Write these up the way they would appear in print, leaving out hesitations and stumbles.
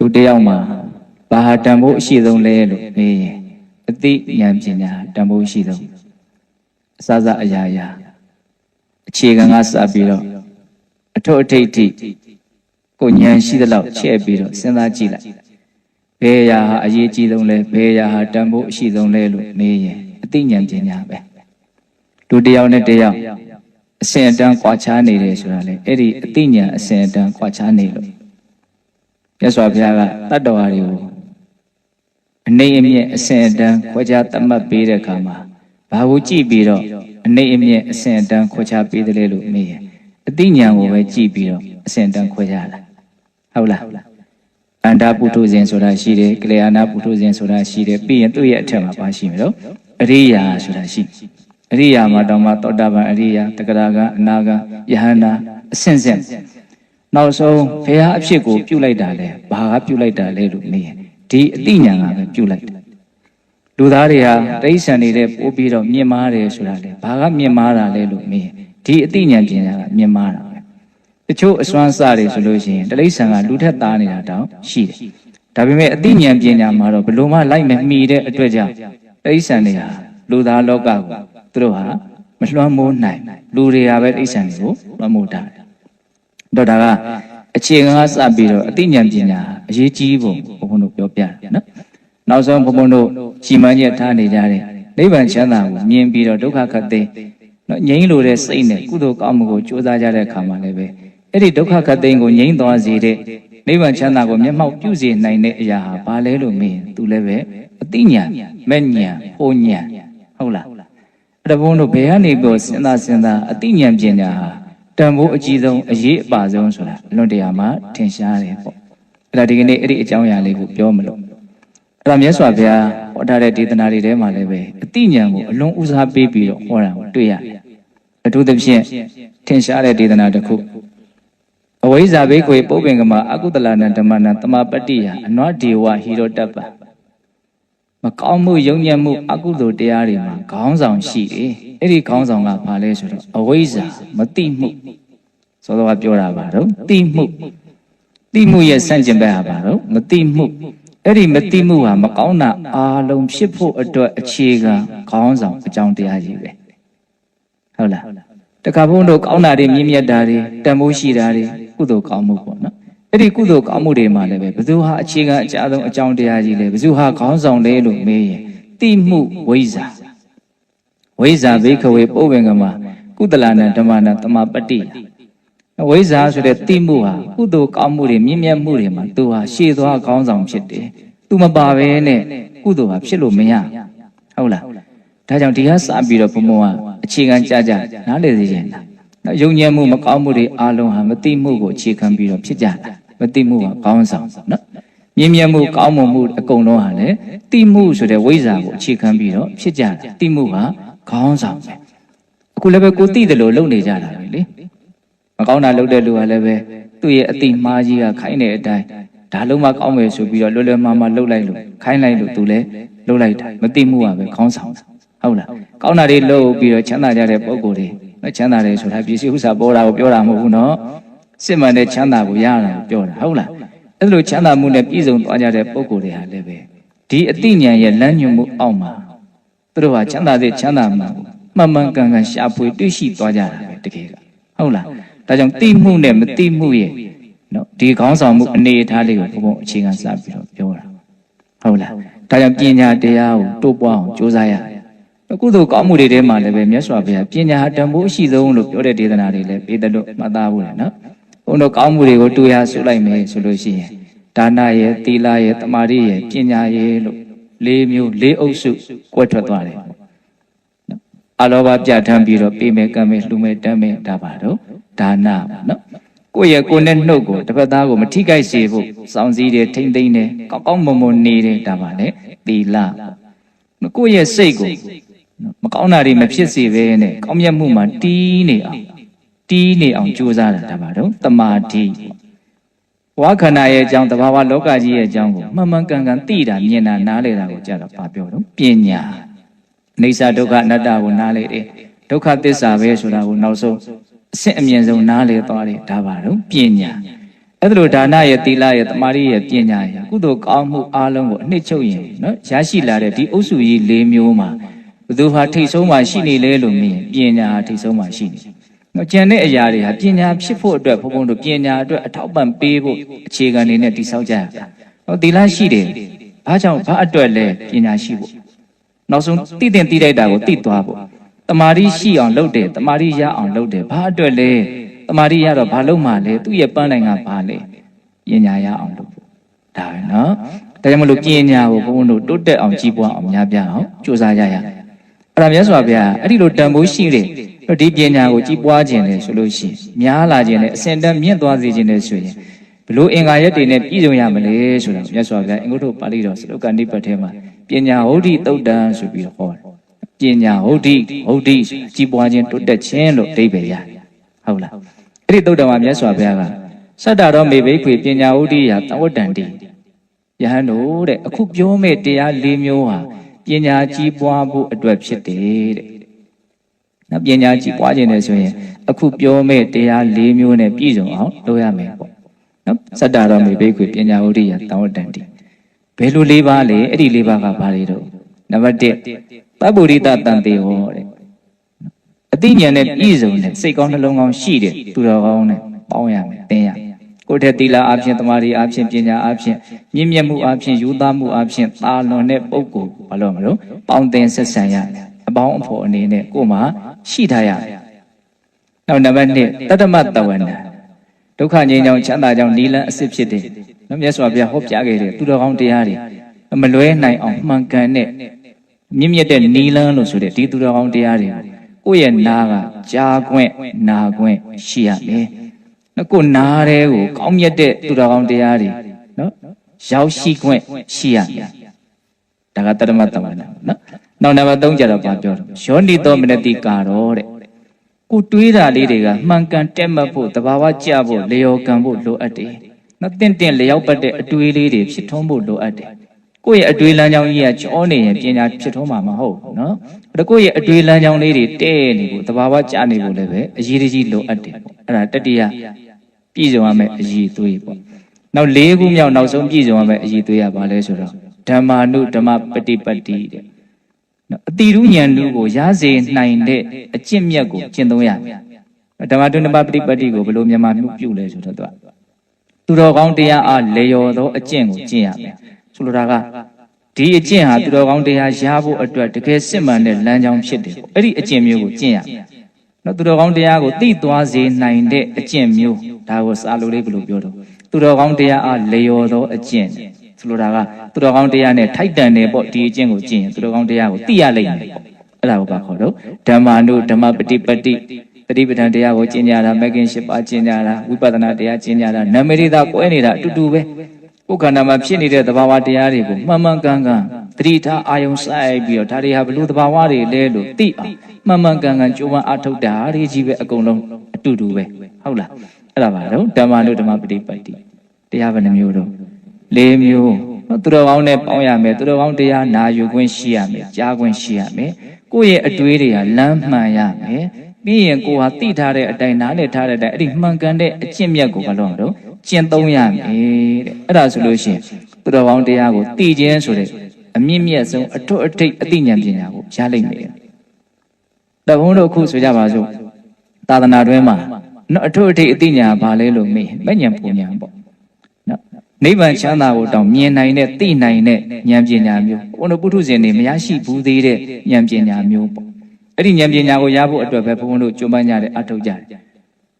လူတယောက်မှာဘာဟာတန်ဖိုးအရှိဆုံးလဲလို့မေးရင်အသိဉာဏ်ပညာတန်ဖိုးရှိဆုံးအစစအရာရာအခြေခံကစပြီးတော့အထွတ်အထိပ်ထိကိုဉာဏ်ရှိသလောက်ချဲ့ပြီးတော့စဉ်းစားကြည့်လိုက်ဘယ်အရာဟာအရေးကြီးဆုံးလဲဘယ်အရာဟာတန်ဖိုးအရှိဆုံးလဲလို့မေးရင်အသိဉာဏ်ပညာပဲလူတယောက်နဲ့တယောက်အစဉ်အတန်းကွာခြားနေတယ်ဆိုတာလေအဲ့ဒီအသိဉာဏ်အစဉ်အတန်းကွာခြားနေလို့မြတ်စွာဘုရားကတတ္တဝါတွေကိုအနေအမြင့်အစဉ်အတန်းခွဲခြားသတ်မှတ်ပေးတဲ့အခါမှာဘာကိုကြည့်ပြီးတော့အနေအမြင့်အစဉ်အတန်းခွဲခြားပေးတယ်လို့မေးရင်အသိဉာဏ်ကိုပဲကြည့်ပြီးတော့အစဉ်အတန်းခွဲခြားတာဟုတ်လားအန္တာပုထုဇဉ်ဆိုတာရှိတယ်ကလျာဏပုထုဇဉ်ဆိုတာရှိတယ်ပြီးရင်သူ့ရဲ့အထက်မှာပါရှိမယ်နော်အရိယာဆိုတာရှိအရိယာမှာတောင်မှသောတာပန်အရိယာတက္ကရာကအနာဂယဟန္တာအဆင့်ဆင့်နောက်ဆုံးဘုရားအဖြစ်ကိုပြုလိုက်တာလေဘာကပြုလိုက်တာလဲလို့မေးရင်ဒီအသိဉာဏ်ကပဲပြုလိုက်တယ်လူသားတွေဟာတိဋ္ဌာန်နေတဲ့ပို့ပြီးတော့မြင်မာတယ်ဆိုတာလေဘာကမြင်မာတာလဲလို့မေးရင်ဒီအသိဉာဏ်ပညာကမြင်မာတာပဲတချို့အစွမ်းစားတွေဆိုလို့ရှိရင်တိဋ္ဌာန်ကလူထက်သားနေတာတောင်ရှိတယ်ဒါပေမဲ့အသိဉာဏ်ပညာမှာတော့ဘယ်လိုမှလိုက်မမီတဲ့အတွက်ကြောင့်တိဋ္ဌာန်တွေဟာလူသားလောကကိုသူတို့ဟာမလွှမ်းမိုးနိုင်လူတွေဟာပဲတိဋ္ဌာန်တွေကိုလွှမ်းမိုးတာတော့ဒါကအခြေခံကစပြီးတော့အသိဉာဏ်ပညာအရေးကြီးပုံဘုန်းတို့ပြောပြတယ်နော်နောက်ဆုံးဘုန်းတို့ကြီးမှန်းချက်ထားနေကြတဲ့နိဗ္ဗာန်ချမ်းသာကိုမြင်ပြီးတော့ဒုက္ခခတ်သိနော်ငြိမ်းလို့တဲ့စိတ်နဲ့ကုသိုလ်ကောင်းမှုကိုကြိုးစားကြတဲ့အခါမှာလည်းပဲအဲ့ဒီဒုက္ခခတ်သိကိုငြိမ်းသွားစေတဲ့နိဗ္ဗာန်ချမ်းသာကိုမျက်မှောက်ပြုစေနိုင်တဲ့အရာဟာဘာလဲလို့မေးရင်သူလည်းပဲအသိဉာဏ်မဲ့ဉာဏ်ဟိုဉာဏ်ဟုတ်လားအဲ့ဒါဘုန်းတို့ဘယ်ကနေပြီးစဉ်းစားအသိဉာဏ်ပညာဟာတန်ဖိုးအကြီးဆုံးအရေးအပါဆုံးဆိုတာလွန်တရားမှာထင်ရှားတယ်ပေါ့အဲ့ဒါဒီကနေ့အဲ့ဒီအကြောင်းအရာလေးကိုပြောမလို့အဲ့ဒါမြတ်စွာဘုရားဟောထားတဲ့ဒေသနာတွေထဲမှာလည်းပဲအသိဉာဏ်ကိုအလွန်ဦးစားပေးပြီးတော့ဟောတာကိုတွေ့ရတယ်အထူးသဖြင့်ထင်ရှားတဲ့ဒေသနာတစ်ခုအဝိဇ္ဇာဘိက္ခွေပုပ္ပင်္ဂမအကုသလနာဓမ္မနာတမပတ္တိယအနွဒေဝဟိရောတပ္ပမကောင်းမှုယုံညံ့မှုအကုသိုလ်တရားတွေမှာခေါင်းဆောင်ရှိတယ်အဲ့ဒီခေါင်းဆောင်ကဘာလဲဆိုတော့အဝိဇ္ဇာမသိမှုသောတော်ကပြောတာပါတော့သိမှုရဲ့ဆန့်ကျင်ဘက်ဟာပါတော့မသိမှုအဲ့ဒီမသိမှုဟာမကောင်းတာအားလုံးဖြစ်ဖို့အတွက်အခြေခံခေါင်းဆောင်အကြောင်းတရားကြီးပဲဟုတ်လားတခါဘုန်းတို့ကောင်းတာတွေမြင့်မြတ်တာတွေတန်ဖိုးရှိတာတွေကုသိုလ်ကောင်းမှုပေါ့နော်အဲ့ဒီကုသိုလ်ကောင်းမှုတွေမှာလည်းပဲဘယ်သူဟာအခြေခံအကြဆုံးအကြောင်းတရားကြီးလဲဘယ်သူဟာခေါင်းဆောင်လဲလို့မေးရင်သိမှုဝိဇ္ဇာဘိက္ခဝေပုပ္ပင်္ဂမကုသလနာဓမ္မနာတမပတ္တိဝိဇ္ဇာဆိုတဲ့သိမှုဟာကုသိုလ်ကောင်းမှုတွေမြင့်မြတ်မှုတွေမှာသူဟာရှေ့သွားခေါင်းဆောင်ဖြစ်တယ်သူမပါဘဲနဲ့ကုသိုလ်ဟာဖြစ်လို့မရဟုတ်လားဒါကြောင့်ဒီဟာစပြီးတော့ဘုံဘုံကအခြေခံကြနားလည်စေချင်တာနော်ယုံကြည်မှုမကောင်းမှုတွေအားလုံးဟာမသိမှုကိုအခြေခံပြီးတော့ဖြစ်ကြတာမသိမှုကခေါင်းဆောင်နော်မြင့်မြတ်မှုကောင်းမှုအကုန်လုံးဟာလည်းသိမှုဆိုတဲ့ဝိဇ္ဇာကိုအခြေခံပြီးတော့ဖြစ်ကြတာသိမှုကခေါင်းဆောင်ပဲအခုလည်းပဲကိုသိတယ်လို့လုပ်နေကြတာပဲလေမကောင်းတာလုပ်တဲ့လူကလည်းပဲသူ့ရဲ့အတိမှားကြီးကခိုင်းတဲ့အတိုင်းဒါလုံးမကောင်းမယ်ဆိုပြီးတော့လွယ်လွယ်မှားမှားလုပ်လိုက်လို့ခိုင်းလိုက်လို့သူလည်းလုပ်လိုက်တာမသိမှုကပဲခေါင်းဆောင်ဟုတ်လားကောင်းတာတွေလုပ်ပြီးတော့ချမ်းသာကြတဲ့ပုံကိုယ်တွေမချမ်းသာတယ်ဆိုတာပစ္စည်းဥစ္စာပေါ်တာကိုပြောတာမဟုတ်ဘူးနော်စစ်မှန်တဲ့ချမ်းသာကိုရတာကိုပြောတာဟုတ်လားအဲ့လိုချမ်းသာမှုနဲ့ပြည့်စုံသွားကြတဲ့ပုံကိုယ်တွေဟာလည်းပဲဒီအသိဉာဏ်ရဲ့လမ်းညွှန်မှုအောက်မှာသူတို့ဟာချမ်းသာတဲ့ချမ်းသာမှာမှန်မှန်ကန်ကန်ရှာဖွေတွေ့ရှိသွားကြတာပဲတကယ်ကဟုတ်လားဒါကြောင့်သိမှုနဲ့မသိမှုရဲ့နော်ဒီခေါင်းဆောင်မှုအနေအထားလေးကိုဘုံအခြေခံစပြီးတော့ပြောတာဟုတ်လားဒါကြောင့်ပညာတရားကိုတိုးပွားအောင်ကြိုးစားရကုသိုလ်ကောင်းမှုတွေထဲမှာလည်းပဲမြတ်စွာဘုရားပညာတန်ဖိုးအရှိဆုံးလို့ပြောတဲ့ဒေသနာတွေလည်းပေးတယ်လို့မှတ်သားဖို့လေနော်ဘုံတို့ကောင်းမှုတွေကိုတူရဆုလိုက်မယ်ဆိုလို့ရှိရင်ဒါနရဲ့သီလရဲ့တမာတိရဲ့ပညာရဲ့လို့၄မျိုး၄အုပ်စုကွက်ထွက်သွားတယ်အလောဘပြဋ္ဌာန်းပြီးတော့ပေးမယ်ကမ်းမယ်လှူမယ်တမ်းမယ်ဒါပါတော့ဒါနပါနော်ကိုယ့်ရဲ့ကိုယ်နဲ့နှုတ်ကိုတစ်ဖက်သားကိုမထိခိုက်စေဖို့စောင့်စည်းတယ်ထိမ့်သိမ့်တယ်ကောင်းကောင်းမွန်မွန်နေတယ်ဒါပါလေသီလကိုယ့်ရဲ့စိတ်ကိုမကောင်းတာတွေမဖြစ်စေဘဲနဲ့ကောင်းမြတ်မှုမှာတီးနေအောင်ကြိုးစားတာဒါပါတော့တမာတိဝါခန္ဓာရဲ့အကြောင်းတဘာဝလောကကြီးရဲ့အကြောင်းကိုမှန်မှန်ကန်ကန်သိတာမြင်တာနားလည်တာကိုကြတော့ပါပြောတော့ပညာအိဋ္ဌဒုက္ခအနတ္တကိုနားလည်တယ်ဒုက္ခသစ္စာပဲဆိုတာကိုနောက်ဆုံးအစစ်အမြင့်ဆုံးနားလည်သွားတယ်ဒါပါတော့ပညာ အဲ့ဒါလိုဒါနရဲ့သီလရဲ့တမာရီရဲ့ပညာရဲ့ကုသိုလ်ကောင်းမှုအားလုံးကိုအနှစ်ချုပ်ရင်နော်ရရှိလာတဲ့ဒီအုပ်စုကြီး၄မျိုးမှာဘယ်သူဟာထိတ်ဆုံးမှရှိနေလဲလို့မြင်ပညာဟာထိတ်ဆုံးမှရှိနေနော်ကျန်တဲ့အရာတွေဟာပညာဖြစ်ဖို့အတွက်ဘုံဘုံတို့ပညာအတွက်အထောက်ပံ့ပေးဖို့အခြေခံနေနဲ့တည်ဆောက်ကြရတာနော်သီလရှိတယ်ဘာကြောင့်ဘာအတွက်လဲပညာရှိဖို့နောက်ဆုံးသိတဲ့သိလိုက်တာကိုသိသွားဖို့တမာရီရှိအောင်လုပ်တယ်တမာရီရအောင်လုပ်တယ်ဘာအတွက်လဲတမာရီရတော့ဘာလုပ်မှလဲသူ့ရဲ့ပန်းနိုင်ကဘာလဲပညာရအောင်လုပ်ဖို့ဒါပဲနော်ဒါကြောင့်မလို့ပညာကိုဘုန်းဘုန်းတို့တိုးတက်အောင်ကြီးပွားအောင်များပြားအောင်ကြိုးစားကြရအဲ့ဒါမြတ်စွာဘုရားအဲ့ဒီလိုတန်ဖိုးရှိတဲ့ဒီပညာကိုကြီးပွားခြင်းလေဆိုလို့ရှိရင်များလာခြင်းနဲ့အစဉ်တန်းမြင့်သွားစေခြင်းလေဆိုရင်ဘလို့အင်္ဂါရက်တွေနဲ့ပြည့်စုံရမလဲဆိုတာမြတ်စွာဘုရားအင်္ဂုတ္တပါဠိတော်စလုကနိပတ်ထဲမှာပညာဟောတိသုတ်တံဆိုပြီးတော့ဟောတယ်ပညာဟောတိကြီးပွားခြင်းတိုးတက်ခြင်းလို့အဓိပ္ပာယ်ရတယ်ဟုတ်လားအဲ့ဒီသုတ်တံမှာမြတ်စွာဘုရားကစတ္တရောမေဘိခွေပညာဟောတိယသဝတ္တံတိယဟန်တို့တဲ့အခုပြောမဲ့တရား၄မျိုးဟာပညာကြီးပွားဖို့အတွက်ဖြစ်တယ်တဲ့နော်ပညာကြီးပွားခြင်းနဲ့ဆိုရင်အခုပြောမဲ့တရား၄မျိုးနဲ့ပြည့်စုံအောင်လုပ်ရမယ်ပေါ့နော်စတ္တရောမေဘိခွေပညာဟောတိယသဝတ္တံတိဘယ်လို၄ပါးလဲအဲ့ဒီ၄ပါးကဘာတွေတော့နံပါတ်1သဗ္ဗုရိတတန်တေဟောတဲ့အသိဉာဏ်နဲ့ပြည့်စုံတဲ့စိတ်ကောင်းနှလုံးကောင်းရှိတဲ့သူတော်ကောင်းနဲ့ပေါင်းရမယ်သင်ရကိုယ်တည်းသီလအဖြစ်တမာရီအဖြစ်ပညာအဖြစ်မြင့်မြတ်မှုအဖြစ်ယူသားမှုအဖြစ်သာလွန်တဲ့ပုဂ္ဂိုလ်ဘာလို့မလို့ပေါင်းသင်ဆက်ဆံရအပေါင်းအဖော်အနေနဲ့ကိုယ်မှာရှိထားရနောက်နံပါတ်2တတ္တမတဝန္တဒုက္ခငြိမ်းချမ်းချမ်းသာကြောင့်နိလန်းအစစ်ဖြစ်တဲ့နော်မြတ်စွာဘုရားဟောပြခဲ့တဲ့သူတော်ကောင်းတရားတွေမလွဲနိုင်အောင်မှန်ကန်တဲ့မြင့်မြတ်တဲ့နိလန်းလို့ဆိုတဲ့ဒီသူတော်ကောင်းတရားတွေကိုယ့်ရဲ့နာကကြားခွင့်နာခွင့်ရှိရမယ်နော်ကိုနားတဲ့ကိုကောင်းမြတ်တဲ့သူတော်ကောင်းတရားတွေနော်ရောက်ရှိခွင့်ရှိရမယ်ဒါကတတ္တမတဝန္တနော်နောက်နံပါတ်3ကျတော့ပြောတော့ယောနိသောမနတိကာရောတဲ့ကိုတွေးတာလေးတွေကမှန်ကန်တက်မှတ်ဖို့တဘာဝကြဖို့လျော်ကန်ဖို့လိုအပ်တယ်နော်တင့်လျောက်ပတ်တဲ့အတွေးလေးတွေဖြစ်ထွန်းဖို့လိုအပ်တယ်ကိုယ့်ရဲ့အတွေးလမ်းကြောင်းကြီးကကြောနေရင်ပညာဖြစ်ထွန်းမှာမဟုတ်ဘူးနော်ဒါကိုယ့်ရဲ့အတွေးလမ်းကြောင်းလေးတွေတဲ့နေဖို့တဘာဝကြနေဖို့လည်းပဲအရေးကြီးလိုအပ်တယ်ပေါ့အဲ့ဒါတတိယပြည့်စုံရမယ်အရေးသွေးပေါ့နောက်၄ခုမြောက်နောက်ဆုံးပြည့်စုံရမယ်အရေးသွေးရပါလဲဆိုတော့ဓမ္မာနုဓမ္မပฏิပတ်တိတဲ့အတိရုဉာဏ်လူကိုရစေနိုင်တဲ့အကျင့်မြတ်ကိုကျင့်သုံးရမယ်ဓမ္မတုဓမ္မပฏิပတ်တိကိုဘယ်လိုမြန်မာမှုပြုလဲဆိုတော့သူတော်ကောင်းတရားအားလေရောသောအကျင့်ကိုကျင့်ရမယ်ဆိုလိုတာကဒီအကျင့်ဟာသူတော်ကောင်းတရားရဖို့အတွက်တကယ်စစ်မှန်တဲ့လမ်းကြောင်းဖြစ်တယ်ပေါ့အဲ့ဒီအကျင့်မျိုးကိုကျင့်ရမယ်နော်သူတော်ကောင်းတရားကိုသိသွားစေနိုင်တဲ့အကျင့်မျိုးဒါကိုစာလိုလေးဘယ်လိုပြောတော့သူတော်ကောင်းတရားအားလေရောသောအကျင့်ဆိုလိုတာကသူတော်ကောင်းတရားနဲ့ထိုက်တန်တယ်ပေါ့ဒီအကျင့်ကိုကျင့်ရင်သူတော်ကောင်းတရားကိုသိရလိမ့်မယ်ပေါ့အဲ့ဒါကိုပါခေါ်တော့ဓမ္မာနုဓမ္မပฏิပတ်တိတတိပဋ္ဌာန်တရားကိုကျင့်ကြတာမဂ္ဂင်၈ပါးကျင့်ကြတာဝိပဿနာတရားကျင့်ကြတာနမေရိတာကွဲနေတာအတူတူပဲကိုယ်ခန္ဓာမှာဖြစ်နေတဲ့သဘာဝတရားတွေကိုမှန်မှန်ကန်ကန်သတိထားအာယုံစိုက်ပြီးတော့ဒါတွေဟာဘလို့သဘာဝတွေလဲလို့သိအောင်မှန်မှန်ကန်ကန်ကြိုးပမ်းအားထုတ်တာတွေကြီးပဲအကုန်လုံးအတူတူပဲဟုတ်လားအဲ့ဒါပါတော့ဓမ္မနုဓမ္မပฏิပတ်တိတရားဘယ်နှမျိုးတော့၄မျိုးသူတော်ကောင်းနဲ့ပေါင်းရမယ်သူတော်ကောင်းတရားနာယူခွင့်ရှိရမယ်ကြားခွင့်ရှိရမယ်ကိုယ့်ရဲ့အတွေးတွေဟာလမ်းမှန်ရမယ်ပြီးရင်ကိုယ်ဟာသိထားတဲ့အတိုင်းနားလည်ထားတဲ့အတိုင်းအဲ့ဒီမှန်ကန်တဲ့အကျင့်မြတ်ကိုဘာလို့မလို့ကျင့်သုံးရမယ်တဲ့အဲ့ဒါဆိုလို့ရှိရင်သူတော်ကောင်းတရားကိုသိခြင်းဆိုတဲ့အမြင့်မြတ်ဆုံးအထွတ်အထိပ်အသိဉာဏ်ပညာကိုရလိမ့်မယ်တဘုံတို့အခုဆိုကြပါစို့သာသနာတွင်မှာနော်အထွတ်အထိပ်အသိဉာဏ်ဘာလဲလို့မေးမဉဏ်ပူဉာဏ်ပေါ့နော်နိဗ္ဗာန်ချမ်းသာကိုတောင်မြင်နိုင်တဲ့သိနိုင်တဲ့ဉာဏ်ပညာမျိုးဘုန်းတော်ပုထုဇဉ်တွေမရရှိဘူးသေးတဲ့ဉာဏ်ပညာမျိုးပေါ့အဲ့ဒီဉာဏ်ပညာကိုရဖို့အတွက်ပဲဘုန်းတို့ကြိုးပမ်းကြတယ်အထောက်ကြတယ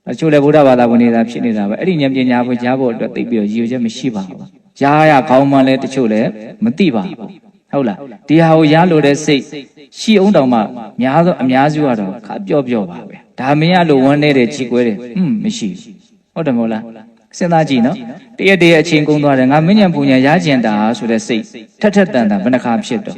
်အချို့လည်းဗုဒ္ဓဘာသာဝင်နေတာဖြစ်နေတာပဲအဲ့ဒီဉာဏ်ပညာကိုကြားဖို့အတွက်သိပြီးတော့ရည်ရွယ်ချက်မရှိပါဘူးကြားရခေါင်းမှလည်းတချို့လည်းမသိပါဘူးဟုတ်လားဒီဟာကိုရလို့တဲ့စိတ်ရှိအောင်တောင်မှအများစုကတော့ခါပြောပါပဲဒါမရလို့ဝမ်းနေတဲ့ကြီးကွဲတယ်မရှိဘူးဟုတ်တယ်မဟုတ်လားစဉ်းစားကြည့်နော်တရက်အချိန်ကုန်သွားတယ်ငါမဉဏ်ပူဉဏ်ရကျင်တာဆိုတဲ့စိတ်ထက်တန်ဘယ်နှခါဖြစ်တော့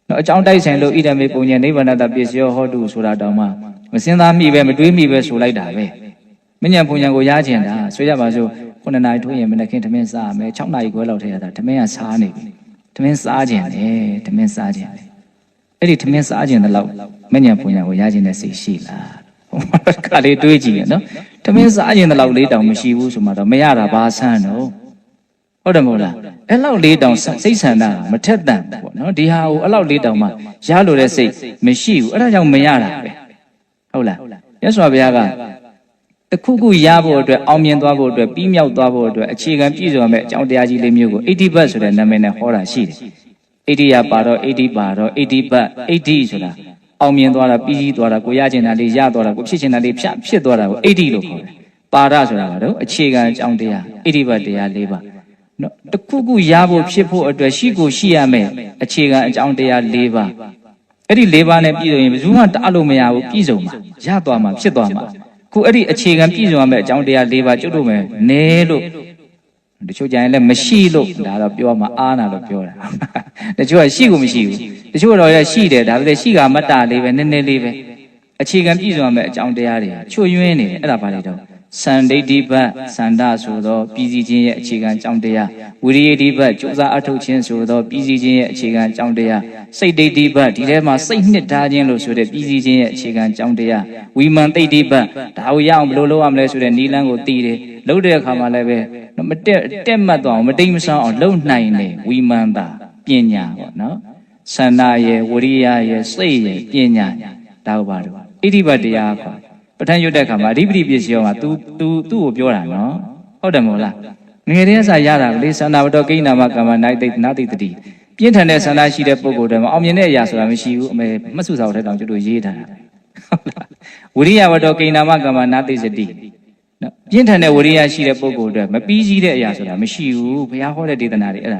နော်အကြောင်းတိုက်ဆိုင်လို့ဣဒမေပူဉဏ်နိဗ္ဗာန်တပစ္စယောဟောတုဆိုတာတောင်မှမစဉ်းစားမိပဲမတွေးမိပဲဆိုလိုက်တာပဲမဉဏ်ပူဉဏ်ကိုရကျင်တာဆိုရပါစို့9နာရီထိုးရင်မနက်ခင်းထမင်းစားရမယ်6နာရီခွဲလောက်ထဲရတာထမင်းကစားနေပြီထမင်းစားကျင်တယ်ထမင်းစားကျင်တယ်အဲ့ဒီထမင်းစားကျင်တဲ့လောက်မဉဏ်ပူဉဏ်ကိုရကျင်တဲ့စိတ်ရှိလားခါလေးတွေးကြည့်ရနော် မင်းစားရင်တော့လေးတောင်မရှိဘူးဆိုမှတော့မရတာဘာဆန်းတော့ဟုတ်တယ်မဟုတ်လားအဲ့လောက်လေးတောင်စိတ်ဆန္ဒမထက်တန်ဘူးပေါ့နော်ဒီဟာကိုအဲ့လောက်လေးတောင်မှရလို့တဲ့စိတ်မရှိဘူးအဲ့ဒါကြောင့်မရတာပဲဟုတ်လားမြတ်စွာဘုရားကတခုခုရဖို့အတွက်အောင်မြင်သွားဖို့အတွက်ပြီးမြောက်သွားဖို့အတွက်အခြေခံပြည့်စုံရမယ့်အကြောင်းတရားကြီးလေးမျိုးကိုအိဋ္ဌိပတ်ဆိုတဲ့နာမည်နဲ့ဟောတာရှိတယ်အိဋ္ဌိယပါတော့အိဋ္ဌိပါတော့အိဋ္ဌိပတ်အိဋ္ဌိဆိုတာအောင်မြင်သွားတာပြီးသွားတာကိုရကျင်တာလေးရသွားတာကိုဖြစ်ချင်တာလေးဖြစ်သွားတာကိုအိဋ္ဌိလို့ခေါ်တယ်ပါဒဆိုတာကတော့အခြေခံအကြောင်းတရားအိဋ္ဌိပတ်တရား၄ပါးနော်တခုခုရဖို့ဖြစ်ဖို့အတွက်ရှိကိုရှိရမယ်အခြေခံအကြောင်းတရား၄ပါးအဲ့ဒီ၄ပါးနဲ့ပြည့်စုံရင်ဘယ်သူမှတအားလို့မရဘူးပြည့်စုံမှာရသွားမှာဖြစ်သွားမှာခုအဲ့ဒီအခြေခံပြည့်စုံရမယ့်အကြောင်းတရား၄ပါးကျွတ်လို့မယ်နဲလို့တချို့ကြရင်လည်းမရှိလို့ဒါတော့ပြောမှာအားနာလို့ပြောတာတချို့ကရှိကိုမရှိဘူးတချို့တော့ရရှိတယ်ဒါပေမဲ့ရှိကမတ္တလေးပဲနည်းနည်းလေးပဲအခြေခံပြည့်စုံရမယ့်အကြောင်းတရားတွေချွတ်ယွင်းနေတယ်အဲ့ဒါပါလေတော့စံဒိဋ္ဌိပတ်စန္ဒဆိုသောပြည်စည်းခြင်းရဲ့အခြေခံအကြောင်းတရားဝိရိယဒိဋ္ဌိပတ်ကြိုးစားအထုတ်ခြင်းဆိုသောပြည်စည်းခြင်းရဲ့အခြေခံအကြောင်းတရားစိတ်ဒိဋ္ဌိပတ်ဒီထဲမှာစိတ်နှစ်ထားခြင်းလို့ဆိုတဲ့ပြည်စည်းခြင်းရဲ့အခြေခံအကြောင်းတရားဝိမာန်ဒိဋ္ဌိပတ်ဒါကိုရအောင်ဘယ်လိုလုပ်ရမလဲဆိုတဲ့နိလန်းကိုသိတယ်လုပ်တဲ့အခါမှာလည်းပဲမတက်မှတ်သွားအောင်မတိမ်မဆောင်းအောင်လုပ်နိုင်တယ်ဝိမာန်တာပညာပေါ့နော်စန္ဒရဲ့ဝိရိယရဲ့စိတ်ရဲ့ပညာဒါကိုပါတော့ဣဋ္ဌိပတ်တရားခေါ်ပဋ္ဌာန်းရွတ်တဲ့အခါမှာအဓိပတိပစ္စည်းရောမှာ तू ကိုပြောတာနော်ဟုတ်တယ်မဟုတ်လားငယ်တည်းကစားရတာလေသန္တာဝတ္တကိဏမကမ္မနာတိနာတိတတိပြင်းထန်တဲ့သန္တာရှိတဲ့ပုဂ္ဂိုလ်တွေမှာအောင်မြင်တဲ့အရာဆိုတာမရှိဘူးအမေမဆုစာဝတ္ထတောင်ကျွတ်ရေးထားတာဟုတ်လားဝိရိယဝတ္တကိဏမကမ္မနာတိစတိနော်ပြင်းထန်တဲ့ဝိရိယရှိတဲ့ပုဂ္ဂိုလ်တွေမပြီးကြီးတဲ့အရာဆိုတာမရှိဘူးဘုရားဟောတဲ့ဒေသနာတွေအဲ့ဒါ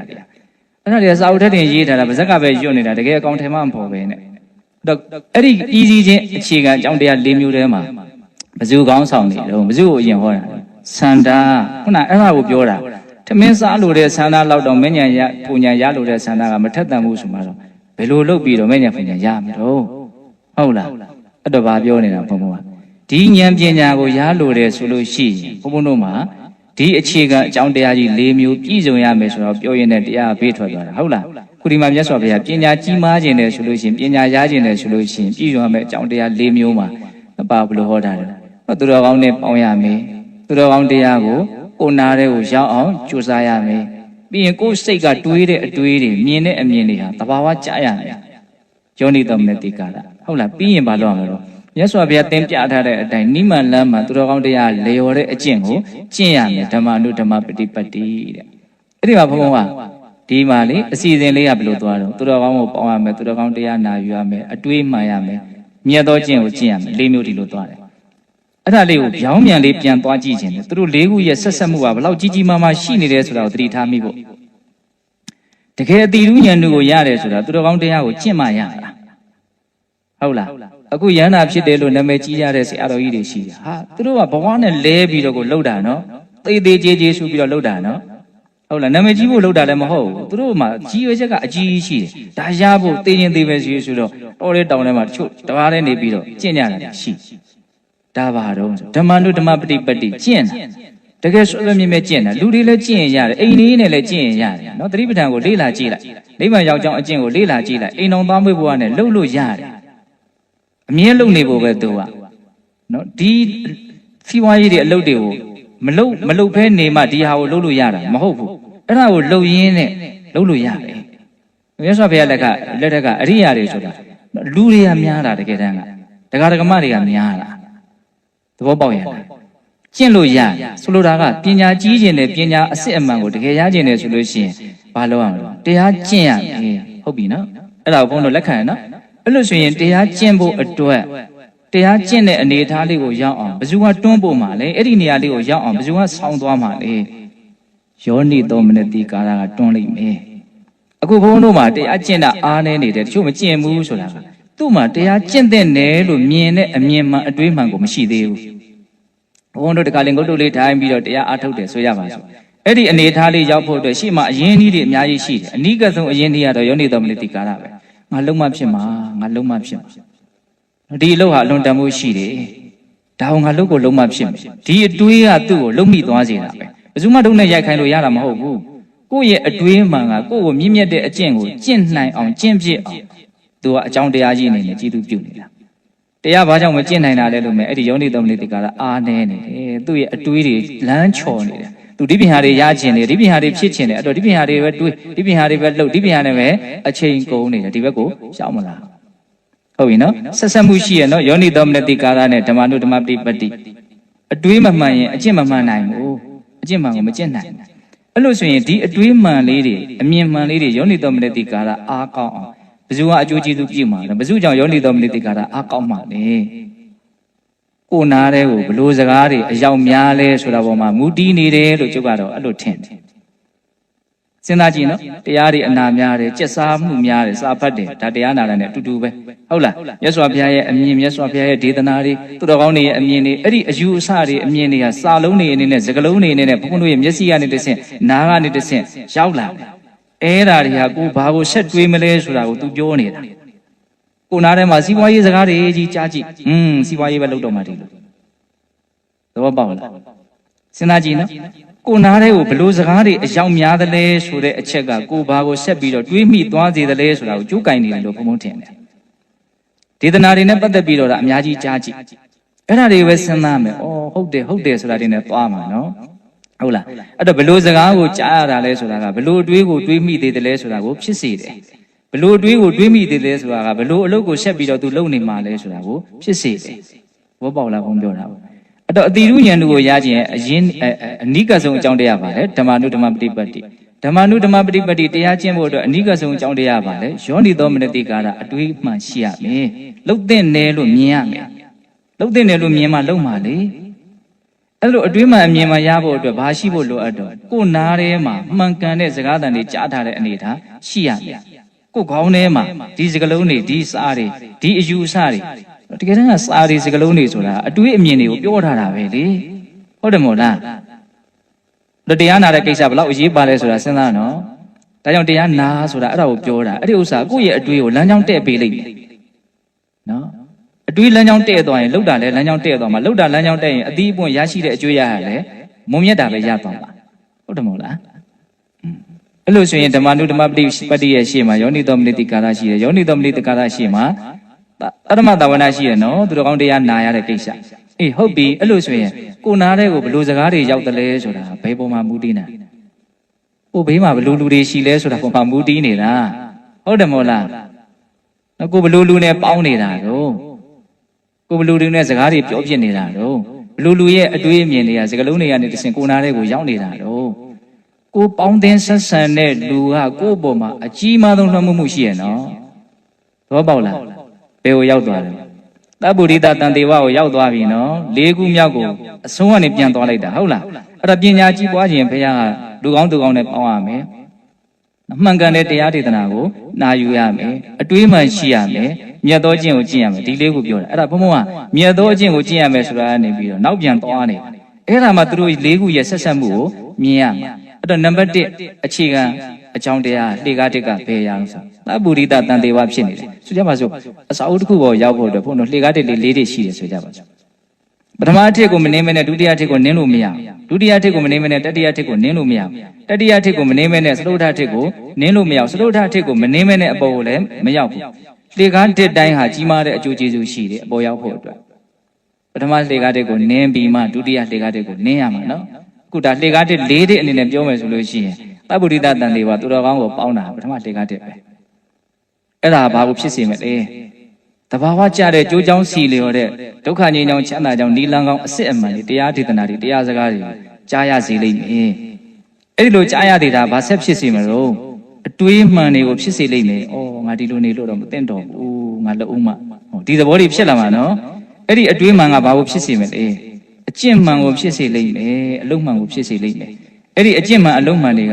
တွေကစာဝတ္ထတင်ရေးထားတာဗဇက်ကပဲရွတ်နေတာတကယ်အကောင်ထဲမှမပေါ်ပဲနဲ့တော့အဲ့ဒီပြီးကြီးခြင်းအခြေခံအကြောင်းတရား၄မျိုးထဲမှာဘဇုကောင်းဆောင်နေတော့ဘဇုကိုအရင်ဟောတာစန္ဒာခုနအဲ့ဒါကိုပြောတာထမင်းစားလို့တဲ့စန္ဒာလောက်တော့မဉ္ဇဉ်ရပူဉ္ဇဉ်ရလို့တဲ့စန္ဒာကမထက်တန်ဘူးဆိုမှတော့ဘယ်လိုလုပ်ပြီးတော့မဉ္ဇဉ်ပူဉ္ဇဉ်ရမှာတော့ဟုတ်လားအဲ့တော့ဗာပြောနေတာဘုံဘုံကဒီဉာဏ်ပညာကိုရလို့တဲ့ဆိုလို့ရှိရင်ဘုံဘုံတို့မှာဒီအခြေခံအကြောင်းတရားကြီး၄မျိုးပြည့်စုံရမယ်ဆိုတော့ပြောရင်းနဲ့တရားဘေးထွက်သွားတာဟုတ်လားခုဒီမှာမြတ်စွာဘုရားပညာကြီးမားခြင်းတယ်ဆိုလို့ရှိရင်ပညာရခြင်းတယ်ဆိုလို့ရှိရင်ပြည့်စုံရမယ်အကြောင်းတရား၄မျိုးမှာမပါဘလို့ဟောတာတယ်သူတော်ကောင်းနဲ့ပေါင်းရမယ်သူတော်ကောင်းတရားကိုကိုနာတဲ့ကိုရောက်အောင်ကြိုးစားရမယ်ပြီးရင်ကိုယ်စိတ်ကတွေးတဲ့အတွေးတွေမြင်တဲ့အမြင်တွေဟာတဘာဝကြားရမယ်ယောနိတော်မနတိကာရဟုတ်လားပြီးရင်ဘာလို့ရမလဲမြတ်စွာဘုရားသင်ပြထားတဲ့အတိုင်းနိမန်လမ်းမှာသူတော်ကောင်းတရားလေရော်တဲ့အကျင့်ကိုကျင့်ရမယ်ဓမ္မနုဓမ္မပฏิပတ်တိတဲ့အဲ့ဒီမှာဘုံဘုံကဒီမှာလေအစီအစဉ်လေးကဘယ်လိုသွားတော့သူတော်ကောင်းကိုပေါင်းရမယ်သူတော်ကောင်းတရားနာယူရမယ်အတွေးမှန်ရမယ်မြတ်သောကျင့်ကိုကျင့်ရမယ်၄မျိုးဒီလိုသွားတယ်အဲ့ဒါလေးကိုပြောင်းပြန်လေးပြန်သွားကြည့်ခြင်းလေသူတို့၄ခုရဲ့ဆက်ဆက်မှုကဘယ်လောက်ကြီးကြီးမားမားရှိနေတယ်ဆိုတာကိုသတိထားမိဖို့တကယ်အတိရူးဉာဏ်တို့ကိုရတယ်ဆိုတာသူတော်ကောင်းတရားကိုကျင့်မှရတာဟုတ်လားအခုယန္တာဖြစ်တယ်လို့နာမည်ကြီးရတဲ့ဆရာတော်ကြီးတွေရှိတယ်ဟာသူတို့ကဘဝနဲ့လဲပြီးတော့ကိုလှုပ်တာနော်သေးသေးကြေးကြေးဆူပြီးတော့လှုပ်တာနော်ဟုတ်လားနာမည်ကြီးဖို့လှုပ်တာလည်းမဟုတ်ဘူးသူတို့မှကြီးရွယ်ချက်ကအကြီးကြီးရှိတယ်ဒါရဖို့သိရင်သိပဲဆိုတော့တော်လေးတောင်းထဲမှာတချို့တကားလေးနေပြီးတော့ကျင့်ကြတာရှိဒါပါတော့ဓမ္မနုဓမ္မပฏิပတ်တိကျင့်တာတကယ်ဆွေးမြဲမြဲကျင့်တာလူတွေလည်းကျင့်ရတယ်အိမ်လေးနဲ့လည်းကျင့်ရတယ်နော်သတိပဋ္ဌာန်ကိုလေ့လာကြည့်လိုက်နိဗ္ဗာန်ရောက်ကြောင်းအကျင့်ကိုလေ့လာကြည့်လိုက်အိမ်တော်သားမွေးဘဝနဲ့လှုပ်လို့ရတယ်အမြဲလှုပ်နေဖို့ပဲသူကနော်ဒီစီးပွားရေးတွေအလုပ်တွေကိုမလှုပ်ဖဲနေမှဒီဟာကိုလှုပ်လို့ရတာမဟုတ်ဘူးအဲ့ဒါကိုလှုပ်ရင်းနဲ့လှုပ်လို့ရတယ်မြတ်စွာဘုရားလက်ထက်ကအရိယာတွေဆိုတာလူတွေကများတာတကယ်တမ်းကဒကာဒကမတွေကများတာသဘောပေါက်ရလားကျင့်လို့ရဆိုလိုတာကပညာကြီးခြင်းနဲ့ပညာအစစ်အမှန်ကိုတကယ်ရခြင်းနဲ့ဆိုလို့ရှိရင်ဘာလုပ်ရမလဲတရားကျင့်ရမယ်ဟုတ်ပြီနော်အဲ့ဒါကိုဘုန်းတော်လက်ခံရနော်အဲ့လို့ဆိုရင်တရားကျင့်ဖို့အတွက်တရားကျင့်တဲ့အနေအထားလေးကိုရောက်အောင်ဘယ်သူကတွန်းပို့မှာလဲအဲ့ဒီနေရာလေးကိုရောက်အောင်ဘယ်သူကဆောင်းသွားမှာလဲယောနိတော်မနတိကာရကတွန်းလိုက်မယ်အခုဘုန်းတို့မှာတရားကျင့်တာအားနေနေတယ်တချို့မကျင့်ဘူးဆိုတာကသူ့မှာတရားကျင့်တဲ့နယ်လို့မြင်တဲ့အမြင်မှန်အတွေးမှန်ကိုမရှိသေးဘူးဘုန်းတို့တကလည်းငုတ်တုတ်လေးထိုင်ပြီးတော့တရားအားထုတ်တယ်ဆိုရပါစို့အဲ့ဒီအနေထားလေးရောက်ဖို့အတွက်ရှေ့မှာအရင်နည်းတွေအများကြီးရှိတယ်အနိကဆုံးအရင်နည်းကတော့ယောနိတော်မနတိကာရပဲငါလုံးမဖြစ်မှာငါလုံးမဖြစ်မှာဒီအလုပ်ဟာအလွန်တန်ဖိုးရှိတယ်ဒါအောင်ငါလုပ်ကိုလုံးမဖြစ်မယ်ဒီအတွေးကသူ့ကိုလုံးမိသွားစေတာပဲဘယ်သူမှတို့နဲ့ရိုက်ခိုင်းလို့ရတာမဟုတ်ဘူးကိုယ့်ရဲ့အတွေးမှန်ကကိုယ့်ကိုမြင့်မြတ်တဲ့အကျင့်ကိုကျင့်နိုင်အောင်ကျင့်ပြစ်အောင်သူကအကြောင်းတရားကြီးအနေနဲ့ကြည်သူပြုနေတာ တရားဘာကြောင့်မကျင့်နိုင်တာလဲလို့မယ်အဲ့ဒီယောနိသောမနတိကာရအားနေနေတယ်သူ့ရဲ့အတွေးတွေလမ်းချော်နေတယ်သူဒီပြင်ဟာတွေရချင်တယ်ဒီပြင်ဟာတွေဖြစ်ချင်တယ်အဲ့တော့ဒီပြင်ဟာတွေပဲတွေးဒီပြင်ဟာတွေပဲလှုပ်ဒီပြင်ဟာနဲ့ပဲအချိန်ကုန်နေတယ်ဒီဘက်ကိုရှောင်မလားဟုတ်ပြီနော်ဆက်ဆက်မှုရှိရနော်ယောနိသောမနတိကာရနဲ့ဓမ္မနုဓမ္မပฏิပတ္တိအတွေးမမှန်ရင်အကျင့်မမှန်နိုင်ဘူးအကျင့်မှန်ကိုမကျင့်နိုင်အဲ့လို့ဆိုရင်ဒီအတွေးမှန်လေးတွေအမြင်မှန်လေးတွေယောနိသောမနတိကာရအားကောင်းအောင်ဘယ်သူကအကျိုးကျေးဇူးပြုမှာလဲဘယ်သူကြောင့်ယောနိသောမနတိကာရအားကောင်းမှာလဲကိုနားတဲ့ကိုဘလို့စကားတွေအယောက်များလဲဆိုတာပေါ်မှာမူတည်နေတယ်လို့ကျုပ်ကတော့အဲ့လိုထင်တယ်စဉ်းစားကြည့်နော်တရားတွေအနာများတယ်ကြက်စားမှုများတယ်စာဖတ်တယ်ဒါတရားနာတာနဲ့အတူတူပဲဟုတ်လားမြတ်စွာဘုရားရဲ့အမြင်မြတ်စွာဘုရားရဲ့ဒေသနာတွေသူတော်ကောင်းတွေရဲ့အမြင်တွေအဲ့ဒီအယူအဆတွေအမြင်တွေကစာလုံးတွေအနေနဲ့စကားလုံးတွေအနေနဲ့ဘုန်းတို့ရဲ့မျက်စိကနေတစ်ဆင့်နားကနေတစ်ဆင့်ရောက်လာတယ်အဲ့ဒါတွေကကိုဘာကိုဆက်တွေးမလဲဆိုတာကို तू ပြောနေတာကိုနားထဲမှာစီးပွားရေးစကားတွေကြီးကြားကြည့်စီးပွားရေးပဲလုပ်တော့မှဒီလိုသဘောပေါက်လားစဉ်းစားကြည့်နော်ကိုနားထဲကိုဘလို့စကားတွေအယောက်များသလဲဆိုတဲ့အချက်ကကိုဘာကိုဆက်ပြီးတော့တွေးမိသွားစေသလဲဆိုတာကိုကြိုးကင်နေတယ်လို့ဘုံဘုံထင်တယ်ဒေသနာတွေနဲ့ပတ်သက်ပြီးတော့အများကြီးကြားကြည့်အဲ့ဒါတွေပဲစဉ်းစားမယ်ဟုတ်တယ်ဆိုတာတွေနဲ့သွားမှာနော်ဟုတ်လားအဲ့တော့ဘလို့စကားကိုကြားရတာလဲဆိုတာကဘလို့တွေးကိုတွေးမိသေးတယ်လဲဆိုတာကိုဖြစ်စေတယ်ဘလို့တွေးကိုတွေးမိသေးတယ်ဆိုတာကဘလို့အလုပ်ကိုဆက်ပြီးတော့သူလုပ်နေမှာလဲဆိုတာကိုဖြစ်စေတယ်ဘောပေါက်လားဘုံပြောတာပေါ့အဲ့တော့အတိရုဉာဏ်တို့ကိုရခြင်းအရင်အနိကဆုံးအကြောင်းတရားပါလေဓမ္မနုဓမ္မပฏิပတ္တိဓမ္မနုဓမ္မပฏิပတ္တိတရားကျင့်ဖို့အတွက်အနိကဆုံးအကြောင်းတရားပါလေယောနိသောမနတိကာရအတွေးမှန်ရှိရမယ်လှုပ်တဲ့နယ်လို့မြင်ရမယ်လှုပ်တဲ့နယ်လို့မြင်မှလုံမှာလေအဲ့လိုအတွေးမှန်အမြင်မှရဖို့အတွက်ဘာရှိဖို့လိုအပ်တော့ကိုယ်နားထဲမှာမှန်ကန်တဲ့စကားသံတွေကြားထားတဲ့အနေထားရှိရမယ်ကိုယ်ခေါင်းထဲမှာဒီစကားလုံးတွေဒီစားတွေဒီအယူအဆတွေတကယ်တမ်းကစာရီစကလုံးတွေဆိုတာအတွေးအမြင်တွေကိုပြောထားတာပဲလေဟုတ်တယ်မို့လားတရားနာတဲ့ကိစ္စဘယ်လောက်အရေးပါလဲဆိုတာစဉ်းစားနော်ဒါကြောင့်တရားနာဆိုတာအဲ့ဒါကိုပြောတာအဲ့ဒီဥစ္စာကိုယ့်ရဲ့အတွေးကိုလမ်းကြောင်းတဲ့ပေးလိုက်မယ်နော်အတွေးလမ်းကြောင်းတဲ့သွားရင်လှုပ်တာလဲလမ်းကြောင်းတဲ့သွားမှာလှုပ်တာလမ်းကြောင်းတဲ့ရင်အသီးအပွင့်ရရှိတဲ့အကျိုးရရတယ်မုံမြတ်တာပဲရသွားမှာဟုတ်တယ်မို့လားအဲ့လိုဆိုရင်ဓမ္မနုဓမ္မပฏิပတ္တိရဲ့ရှေ့မှာယောနိသောမနတိကာရရှိတယ်ယောနိသောမနတိကာရရှေ့မှာအရမတဝနာရှိရနော်သူတော်ကောင်းတရားနာရတဲ့ကိစ္စအေးဟုတ်ပြီအဲ့လိုဆိုရင်ကိုနားတဲ့ကိုဘလို့စကားတွေရောက်တယ်လဲဆိုတာဘယ်ပေါ်မှာမူတည်နေကိုဘေးမှာဘလို့လူတွေရှိလဲဆိုတာပေါ်မှာမူတည်နေတာဟုတ်တယ်မို့လားနော်ကိုဘလို့လူနဲ့ပေါင်းနေတာတော့ကိုဘလို့လူနဲ့စကားတွေပြောပြနေတာတော့ဘလို့လူရဲ့အတွေးအမြင်တွေကစကားလုံးတွေကနေတစ်ဆင့်ကိုနားတဲ့ကိုရောက်နေတာတော့ကိုပေါင်းတင်ဆက်ဆံတဲ့လူကကိုယ့်ပေါ်မှာအကြီးမားဆုံးလွှမ်းမိုးမှုရှိရနော်သဘောပေါက်လားဘယ်ကိုရောက်သွားလဲသဗ္ဗုဒိတတန်တေဝကိုရောက်သွားပြီနော်၄ခုမြောက်ကိုအဆုံးကနေပြန်သွားလိုက်တာဟုတ်လားအဲ့ဒါပညာကြီးပွားခြင်းဘုရားကလူကောင်းသူကောင်းနဲ့ပေါင်းရမယ်မှန်ကန်တဲ့တရားဒေသနာကိုနာယူရမယ်အတွေးမှန်ရှိရမယ်မြတ်သောကျင့်ကိုကျင့်ရမယ်ဒီလေးကိုပြောတာအဲ့ဒါဘုံဘုံကမြတ်သောအကျင့်ကိုကျင့်ရမယ်ဆိုတာကနေပြီးတော့နောက်ပြန်သွားနေအဲ့ဒါမှသူတို့၄ခုရဲ့ဆက်ဆက်မှုကိုမြင်ရမှာအဲ့တော့နံပါတ်1အခြေခံအကြောင်းတရားလှေကားတစ်ကဘယ်ရအောင်ဆိုသဗ္ဗုဒိတတန်တေဝဖြစ်နေတယ်ဆိုကြပါစို့အစာအုပ်တစ်ခုပေါ်ရောက်ဖို့အတွက်ဘုန်းတော်လှေကားတစ်လေးတွေရှိတယ်ဆိုကြပါစို့ပထမအထစ်ကိုမနင်းမနဲ့ဒုတိယအထစ်ကိုနင်းလို့မရဘူးဒုတိယအထစ်ကိုမနင်းမနဲ့တတိယအထစ်ကိုနင်းလို့မရဘူးတတိယအထစ်ကိုမနင်းမနဲ့စတုထအထစ်ကိုနင်းလို့မရဘူးစတုထအထစ်ကိုမနင်းမနဲ့အပေါ်ကိုလည်းမရောက်ဘူးလှေကားတစ်တိုင်းဟာကြီးမားတဲ့အကျိုးကျေးဇူးရှိတယ်အပေါ်ရောက်ဖို့အတွက်ပထမလှေကားတစ်ကိုနင်းပြီးမှဒုတိယလှေကားတစ်ကိုနင်းရမှာနော်အခုဒါလှေကားတစ်၄တစ်အနေနဲ့ပြောမယ်ဆိုလို့ရှိရင်သဗ္ဗုဒိတတန်တေဝသူတော်ကောင်းကိုပေါင်းတာပထမလှေကားတစ်ပဲအဲ့ဒါဘာကိုဖြစ်စေမလဲတဘာဝကြတဲ့ကြိုးချောင်းစီလျော်တဲ့ဒုက္ခငြိမ်းချမ်းချမ်းသာကြောင့်နိလန်းကောင်းအစစ်အမှန်တွေတရားဒေသနာတွေတရားစကားတွေကြားရစေလိမ့်မယ်အဲ့ဒီလိုကြားရသေးတာဘာဆက်ဖြစ်စေမလို့အတွေးမှန်တွေကိုဖြစ်စေလိမ့်မယ်ငါဒီလိုနေလို့တော့မသိတော့ဘူးငါလက်ဦးမဒီသဘောတွေဖြစ်လာမှာနော်အဲ့ဒီအတွေးမှန်ကဘာကိုဖြစ်စေမလဲအကျင့်မှန်ကိုဖြစ်စေလိမ့်မယ်အလုံးမှန်ကိုဖြစ်စေလိမ့်မယ်အဲ့ဒီအကျင့်မှန်အလုံးမှန်တွေ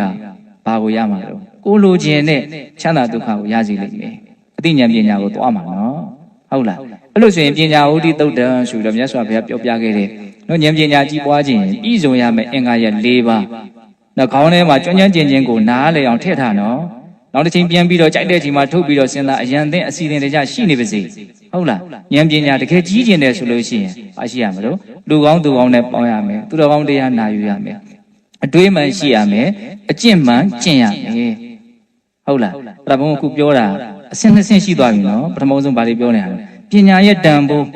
ကဘာကိုရမှာလဲကိုလိုချင်တဲ့ချမ်းသာဒုက္ခကိုရစေလိမ့်မယ်အသိဉာဏ်ပညာကိုသွားမှာနော်ဟုတ်လားအဲ့လိုဆိုရင်ပညာဝဋ္ဌိသုတ်တံဆိုတော့မြတ်စွာဘုရားပြောပြခဲ့တယ်နော်ဉာဏ်ပညာကြီးပွားခြင်းပြည်စုံရမယ်အင်္ဂါရ၄ပါးနော်ခေါင်းထဲမှာကျွမ်းကျွမ်းကျင်ကျင်ကိုနားလေအောင်ထည့်ထားနော်နောက်တစ်ချိန်ပြန်ပြီးတော့ကြိုက်တဲ့ချိန်မှာထုတ်ပြီးတော့စဉ်းစားအရန်သိအစီအစဉ်တကျရှိနေပါစေဟုတ်လားဉာဏ်ပညာတကယ်ကြီးကျင်တယ်ဆိုလို့ရှိရင်အားရှိရမလို့လူကောင်းသူကောင်းနဲ့ပေါင်းရမယ်သူတော်ကောင်းတရားနာယူရမယ်အတွေးမှန်ရှိရမယ်အကျင့်မှန်ကျင့်ရမယ်ဟုတ်လားအဲ့ဒါဘုံကခုပြောတာအဆင့်နှစ်ဆင့်ရှိသွားပြီနော်ပထမဆုံးဘာတွေပြောနေတာလဲပ ညာရဲ့တန်ဖိုး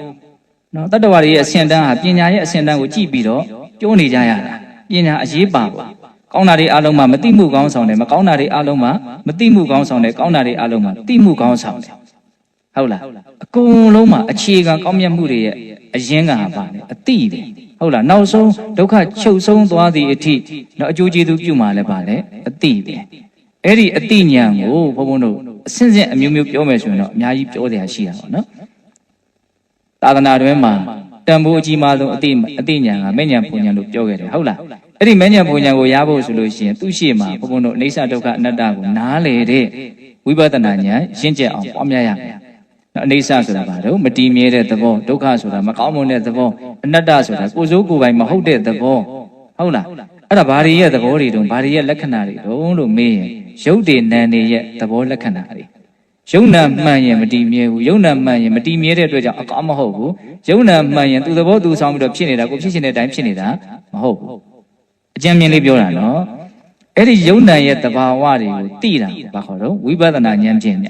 နော်တတ္တဝါတွေရဲ့အဆင့်တန်းဟာပညာရဲ့အဆင့်တန်းကိုကြည့်ပြီးတော့ပြောနေကြရတာပညာအရေးပါပါကောင်းတာတွေအလုံးမှာမသိမှုကောင်းဆောင်တယ်မကောင်းတာတွေအလုံးမှာမသိမှုကောင်းဆောင်တယ်ကောင်းတာတွေအလုံးမှာသိမှုကောင်းဆောင်တယ်ဟုတ်လားအကုန်လုံးမှာအခြေခံကောင်းမြတ်မှုတွေရဲ့အရင်းကပါလေအတိတယ်ဟုတ်လားနောက်ဆုံးဒုက္ခချုပ်ဆုံးသွားသည့်အထိနော်အကျိုးကျေးဇူးပြုမှာလည်းပါလေအတိပဲအဲ့ဒီအတိညာကိုဘုန်းဘုန်းတို့အစဉ်စဉ်အမျိုးမျိုးပြောမယ်ဆိုရင်တော့အများကြီးပြောတဲ့အရှိတာပေါ့နော်သာသနာတွင်မှာတန်ဖိုးအကြီးမားဆုံးအတိညာကမဲ့ညာပူညာလို့ပြောခဲ့တယ်ဟုတ်လားအဲ့ဒီမဲ့ညာပူညာကိုရဖို့ဆိုလို့ရှိရင်သူ့ရှေ့မှာဘုန်းဘုန်းတို့အိဋ္ဌဒုက္ခအနတ္တကိုနားလေတဲ့ဝိပဿနာဉာဏ်ရှင်းကျက်အောင်ပွားများရမယ်နော်အိဋ္ဌဆိုတာဘာလို့မတည်မြဲတဲ့သဘောဒုက္ခဆိုတာမကောင်းမွန်တဲ့သဘောအနတ္တဆိုတာကိုယ်စိုးကိုယ်ပိုင်မဟုတ်တဲ့သဘောဟုတ်လားအဲ့ဒါဘာတွေရဲ့သဘောတွေတုန်းဘာတွေရဲ့လက္ခဏာတွေတုန်းလို့မေးရင်ရုပ်တည်နာမ်တွေရဲ့သဘောလက္ခဏာတွေယုံနာမှန်ရင်မတည်မြဲဘူးယုံနာမှန်ရင်မတည်မြဲတဲ့အတွက်ကြောင့်အကောင်းမဟုတ်ဘူးယုံနာမှန်ရင်သူသဘောသူဆောင်ပြီးတော့ဖြစ်နေတာကိုဖြစ်ရှင်တဲ့အတိုင်းဖြစ်နေတာမဟုတ်ဘူးအကျဉ်းမြင်လေးပြောတာနော်အဲ့ဒီယုံနာရဲ့သဘာဝတွေကိုသိတာဘာခေါ်တော့ဝိပဿနာဉာဏ်ဖြင့်ည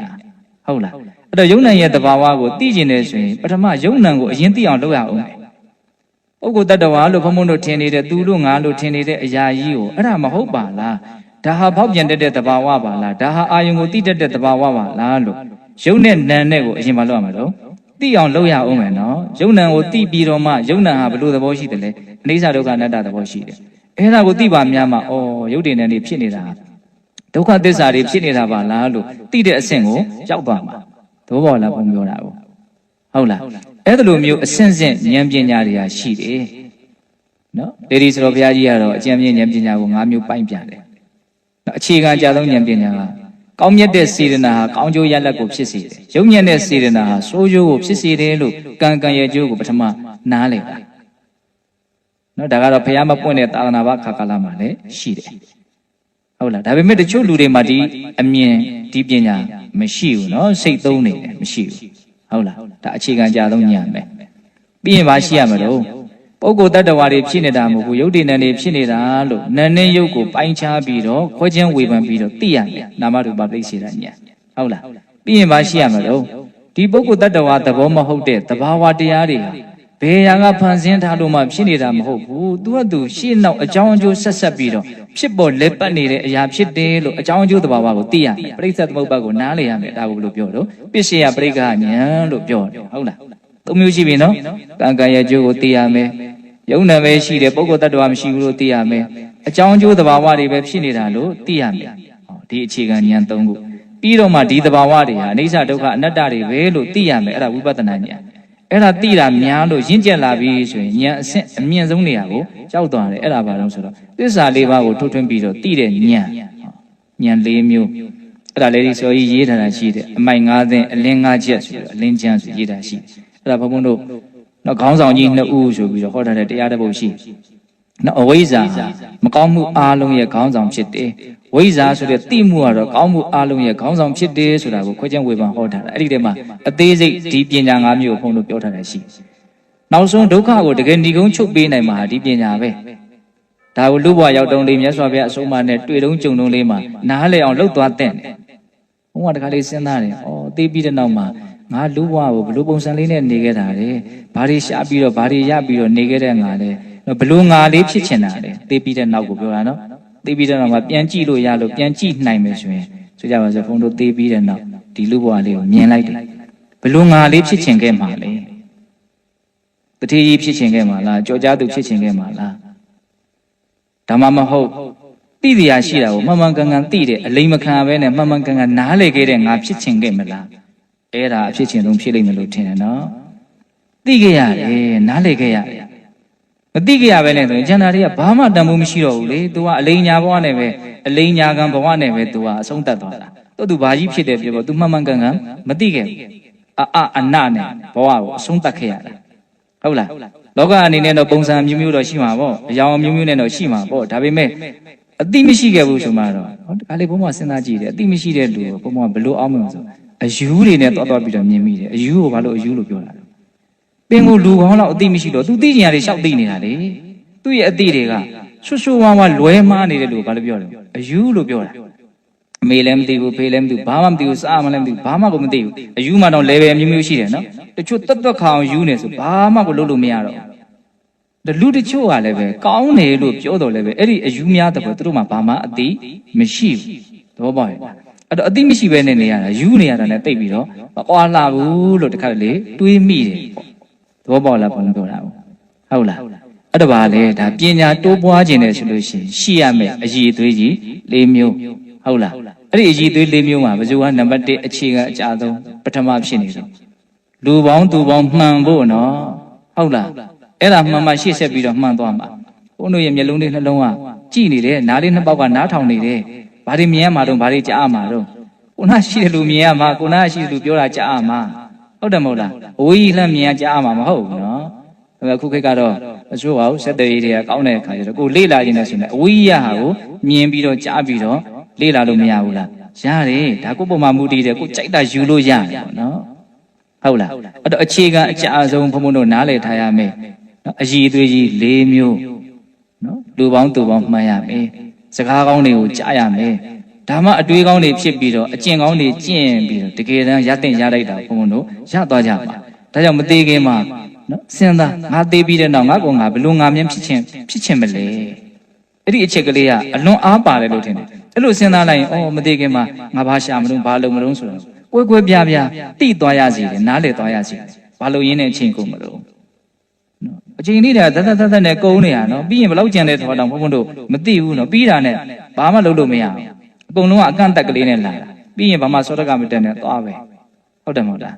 ာဟုတ်လားအဲ့တော့ယုံနာရဲ့သဘာဝကိုသိကျင်နေဆိုရင်ပထမယုံနာကိုအရင်သိအောင်လုပ်ရအောင်ပုဂ္ဂိုလ်တ attva လို့ဘုံဘုံတို့ထင်နေတဲ့သူတို့ငါလို့ထင်နေတဲ့အရာကြီးကိုအဲ့ဒါမဟုတ်ပါလားဒါဟာဖောက်ပြန်တတ်တဲ့သဘာဝပါလားဒါဟာအာယုံကိုသိတတ်တဲ့သဘာဝပါလားလို့ယုံနဲ့နံနဲ့ကိုအရင်မလုပ်ရမှာတော့သိအောင်လုပ်ရအောင်မယ်နော်ယုံနံကိုသိပြီးတော့မှယုံနံဟာဘယ်လိုသဘောရှိတယ်လဲအနိစ္စဒုက္ခအနတ္တသဘောရှိတယ်အဲ့ဒါကိုသိပါများမှဩယုတ်တည်နေနေဖြစ်နေတာဒုက္ခသစ္စာတွေဖြစ်နေတာပါလားလို့သိတဲ့အဆင့်ကိုရောက်သွားမှာသဘောပေါက်လားဘုံပြောတာကိုဟုတ်လားအဲ့ဒါလိုမျိုးအဆင့်ဆင့်ဉာဏ်ပညာတွေဟာရှိတယ်နော်ဒေဒီဆိုတော့ဘုရားကြီးကတော့အကျဉ်းမြင့်ဉာဏ်ပညာကို၅မျိုးပိုင်းပြတယ်အခြေခံအကြဆုံးဉာဏ်ပညာကကောင်းမြတ်တဲ့စေတနာဟာကောင်းကျိုးရလဒ်ကိုဖြစ်စေတယ်။ယုံမြတ်တဲ့စေတနာဟာဆိုးကျိုးကိုဖြစ်စေတယ်လို့ကံရဲ့ကျိုးကိုပထမနားလည်တာ။နော်ဒါကတော့ဘုရားမပွင့်တဲ့သာသနာ့ဘာခါကာလမှာလည်းရှိတယ်။ဟုတ်လားဒါပေမဲ့တချို့လူတွေမှာဒီအမြင်ဒီပညာမရှိဘူးနော်စိတ်သုံးနေတယ်မရှိဘူး။ဟုတ်လားဒါအခြေခံအကြဆုံးဉာဏ်ပဲ။ပြီးရင်ဘာရှိရမလို့ပုဂ္ဂိုလ်တ attva တွေဖြစ်နေတာမဟုတ်ဘူးယုတ်တည်နေနေဖြစ်နေတာလို့နာနဲ့ယုတ်ကိုပိုင်းခြားပြီးတော့ခွဲခြင်းဝေဖန်ပြီးတော့သိရမယ်နာမရူပပရိစ္ဆေဒညာဟုတ်လားပြီးရင်မရှိရမလို့ဒီပုဂ္ဂိုလ်တ attva သဘောမဟုတ်တဲ့သဘာဝတရားတွေဟာဘယ်ရာကဖန်ဆင်းထားလို့မှဖြစ်နေတာမဟုတ်ဘူးသူကသူရှေ့နောက်အကြောင်းအကျိုးဆက်ဆက်ပြီးတော့ဖြစ်ပေါ်လက်ပတ်နေတဲ့အရာဖြစ်တယ်လို့အကြောင်းအကျိုးသဘာဝကိုသိရမယ်ပရိစ္ဆေသမုပ္ပါကိုနားလည်ရမယ်ဒါကိုဘယ်လိုပြောတော့ပစ္စယပရိက္ခဉာဏ်လို့ပြောတယ်ဟုတ်လားသုံးမျိုးရှိပြီနော်ကံရဲ့အကျိုးကိုသိရမယ်ယုံနာပဲရှိတယ်ပုဂ္ဂိုလ်တ attva မရှိဘူးလို့သိရမယ်အကြောင်းအကျိုးသဘာဝတွေပဲဖြစ်နေတာလို့သိရမယ်ဒီအခြေခံဉာဏ်၃ခုပြီးတော့မှဒီသဘာဝတွေဟာအနိစ္စဒုက္ခအနတ္တတွေပဲလို့သိရမယ်အဲ့ဒါဝိပဿနာဉာဏ်အဲ့ဒါသိတာများလို့ရင့်ကျက်လာပြီဆိုရင်ဉာဏ်အဆင့်အမြင့်ဆုံးနေရာကိုရောက်သွားတယ်အဲ့ဒါဘာလို့ဆိုတော့သစ္စာ၄ပါးကိုထုတ်ထွင်းပြီးတော့သိတဲ့ဉာဏ်ဉာဏ်၄မျိုးအဲ့ဒါလေဒီဆိုရေးထားတာရှိတယ်အမိုက်၅သိန်းအလင်း၅ချက်ဆိုတော့အလင်းချမ်းဆိုရေးတာရှိအဲ့ဒါဘုံဘုံတို့နော်ခေါင်းဆောင်ကြီး2ဦးဆိုပြီးတော့ဟောထားတဲ့တရားတစ်ပုဒ်ရှိနော်အဝိဇ္ဇာမကောင်းမှုအလုံးရဲ့ခေါင်းဆောင်ဖြစ်တယ်ဝိဇ္ဇာဆိုတဲ့သိမှုကတော့ကောင်းမှုအလုံးရဲ့ခေါင်းဆောင်ဖြစ်တယ်ဆိုတာကိုခွဲခြားဝေဖန်ဟောထားတာအဲ့ဒီထဲမှာအသေးစိတ်ဒီပညာ၅မျိုးကိုဘုန်းတို့ပြောထားတာရှိနောက်ဆုံးဒုက္ခကိုတကယ်ဏီကုန်းချုပ်ပေးနိုင်မှာဒီပညာပဲဒါကိုလူ့ဘဝရောက်တုံးလေးမြတ်စွာဘုရားအဆုံးအမနဲ့တွေ့တုံးကြုံတုံးလေးမှာနားလည်အောင်လှုပ်သွားတဲ့ဘုန်းကတခါလေးစဉ်းစားတယ်ဩသိပြီးတဲ့နောက်မှာငါလူ့ဘဝကိုဘလို့ပုံစံလေးနဲ့နေခဲ့တာလေဘာတွေရှာပြီးတော့ဘာတွေရပြီးတော့နေခဲ့တဲ့ငါလေဘလို့ငါလေးဖြစ်ချင်တာလေသိပြီးတဲ့နောက်ကိုပြောတာနော်သိပြီးတဲ့နောက်မှာပြန်ကြည့်လို့ရလို့ပြန်ကြည့်နိုင်မယ်ဆိုရင်ဆိုကြပါစို့ဘုန်းတို့သိပြီးတဲ့နောက်ဒီလူ့ဘဝလေးကိုမြင်လိုက်တယ်ဘလို့ငါလေးဖြစ်ချင်ခဲ့မှာလေတတိယဖြစ်ချင်ခဲ့မှာလားကြော်ကြားသူဖြစ်ချင်ခဲ့မှာလားဒါမှမဟုတ်သိတရားရှိတာကိုမှန်မှန်ကန်ကန်သိတယ်အလိမ်မခံဘဲနဲ့မှန်မှန်ကန်ကန်နားလည်ခဲ့တဲ့ငါဖြစ်ချင်ခဲ့မလားအဲ့ဒါအဖြစ်ချင်းဆုံးဖြစ်လိမ့်မယ်လို့ထင်တယ်နော်သိခဲ့ရတယ်နားလည်ခဲ့ရတယ်မသိခဲ့ရပဲနဲ့ဆိုရင်ကျန်တာတွေကဘာမှတန်ဖိုးမရှိတော့ဘူးလေ तू ကအလိမ်ညာဘဝနဲ့ပဲအလိမ်ညာကံဘဝနဲ့ပဲ तू ကအဆုံးသတ်သွားတာသူဘာကြီးဖြစ်တယ်ပြောပေါ့ तू မှန်မှန်ကန်ကန်မသိခဲ့ဘူးအနနဲ့ဘဝကိုအဆုံးသတ်ခဲ့ရတာဟုတ်လားလောကအနေနဲ့တော့ပုံစံမျိုးမျိုးတော့ရှိမှာပေါ့အယောင်မျိုးမျိုးနဲ့တော့ရှိမှာပေါ့ဒါပေမဲ့အတိမရှိခဲ့ဘူးဆိုမှတော့ဟောဒါလေးဘုံမစဉ်းစားကြည့်တယ်အတိမရှိတဲ့လူကိုဘုံမဘယ်လိုအောင်မလို့ဆိုအယူတွေနဲ့သွားပြီးတော့မြင်မိတယ်အယူကိုဘာလို့အယူလို့ပြောတာလဲပင်ကိုလူကောင်းတော့အတိမရှိတော့သူသိကျင်ရတယ်ရှောက်သိနေတာလေသူ့ရဲ့အတိတွေကဆွဆွဝါးဝါလွဲမှားနေတယ်လို့ဘာလို့ပြောလဲအယူလို့ပြောတာ မေလည်းမသိဘူးဖေးလည်းမသိဘူးဘာမှမသိဘူးစားမှလည်းမသိဘူးဘာမှကိုမသိဘူးအယူမှတော့ level မျိုးမျိုးရှိတယ်နော်တချို့တက်ခါအောင်ယူနေဆိုဘာမှကိုလုပ်လို့မရတော့လူတချို့ကလည်းပဲကောင်းတယ်လို့ပြောတော့လည်းပဲအဲ့ဒီအယူများတဲ့ဘက်သူတို့မှဘာမှအသိမရှိဘူးသဘောပေါက်ရဲ့အဲ့တော့အသိမရှိဘဲနဲ့နေရတာယူနေရတာနဲ့တိတ်ပြီးတော့မကွာလာဘူးလို့တခါလေတွေးမိတယ်သဘောပေါက်လားဘုံပြောတာဟုတ်လားအဲ့တော့ဗာလေဒါပညာတိုးပွားခြင်းနဲ့ဆိုလို့ရှိရမယ်အည်အသွေးကြီး၄မျိုးဟုတ်လားအဲ့ဒီအည်အသွေး၄မျိုးမှာဘယ်သူကနံပါတ်1အခြေခံအကြဆုံးပထမဖြစ်နေတော့လူပေါင်းသူပေါင်းမှန်ဖို့နော်ဟုတ်လားအဲ့ဒါမှန်မှရှေ့ဆက်ပြီးတော့မှန်သွားမှာဘုန်းတို့ရဲ့မျက်လုံးလေးနှလုံးကကြည်နေတယ်နားလေးနှစ်ပေါက်ကနားထောင်နေတယ်ဘာတွေမြင်ရမှာတော့ဘာတွေကြားရမှာတော့ကိုနာရှိတယ်လူမြင်ရမှာကိုနာရှိတယ်လူပြောတာကြားရမှာဟုတ်တယ်မဟုတ်လားအဝေးကြီးလှမ်းမြင်ရကြားရမှာမဟုတ်ဘူးနော်အခုခေတ်ကတော့အချို့ဟာစက်တရေတွေကကောင်းတဲ့အခါကျတော့ကိုလေ့လာခြင်းနဲ့ဆိုရင်အဝေးကြီးဟာကိုမြင်ပြီးတော့ကြားပြီးတော့လေ့လာလို့မရဘူးလားရတယ်ဒါကိုပုံမှန်မူတည်တယ်ကိုကြိုက်တာယူလို့ရတယ်ပေါ့နော်ဟုတ်လားအဲ့တော့အခြေခံအကြအဆုံးဘုံဘုံတို့နားလည်ထားရမယ်နော်အည်အသွေးကြီး၄မျိုးနော်လူပေါင်းသူပေါင်းမှန်ရမယ်စကားကောင်းတွေကိုကြားရမယ်ဒါမှအတွေးကောင်းတွေဖြစ်ပြီးတော့အကျင့်ကောင်းတွေကျင့်ပြီးတော့တကယ်တမ်းရတဲ့ရလိုက်တာဘုံဘုံတို့ရသွားကြပါဒါကြောင့်မသေးခင်မှာနော်စဉ်းစားငါသေးပြီးတဲ့နောက်ငါကငါဘလို့ငါမြင်ဖြစ်ချင်းမလဲအဲ့ဒီအချက်ကလေးကအလွန်အားပါတယ်လို့ထင်တယ်အဲ့လိုစဉ်းစားလိုက်ရင်အော်မသေးခင်မှာငါဘာရှာမလို့ဘာလုပ်မလို့ဆိုတော့ကွဲပြားတိသွားရစီတယ်နားလေသွားရစီဘာလို့ရင်းတဲ့အချိန်ကုန်မလို့နော်အချိန်လေးတည်းသက်နဲ့ကုန်းနေရနော်ပြီးရင်ဘလောက်ကြံတဲ့ထော်တောင်ဘုံဘုံတို့မသိဘူးနော်ပြီးတာနဲ့ဘာမှလုပ်လို့မရဘူးအကုန်လုံးကအကန့်တက်ကလေးနဲ့လာတာပြီးရင်ဘာမှစောတကမတက်နဲ့သွားပဲဟုတ်တယ်မဟုတ်လာ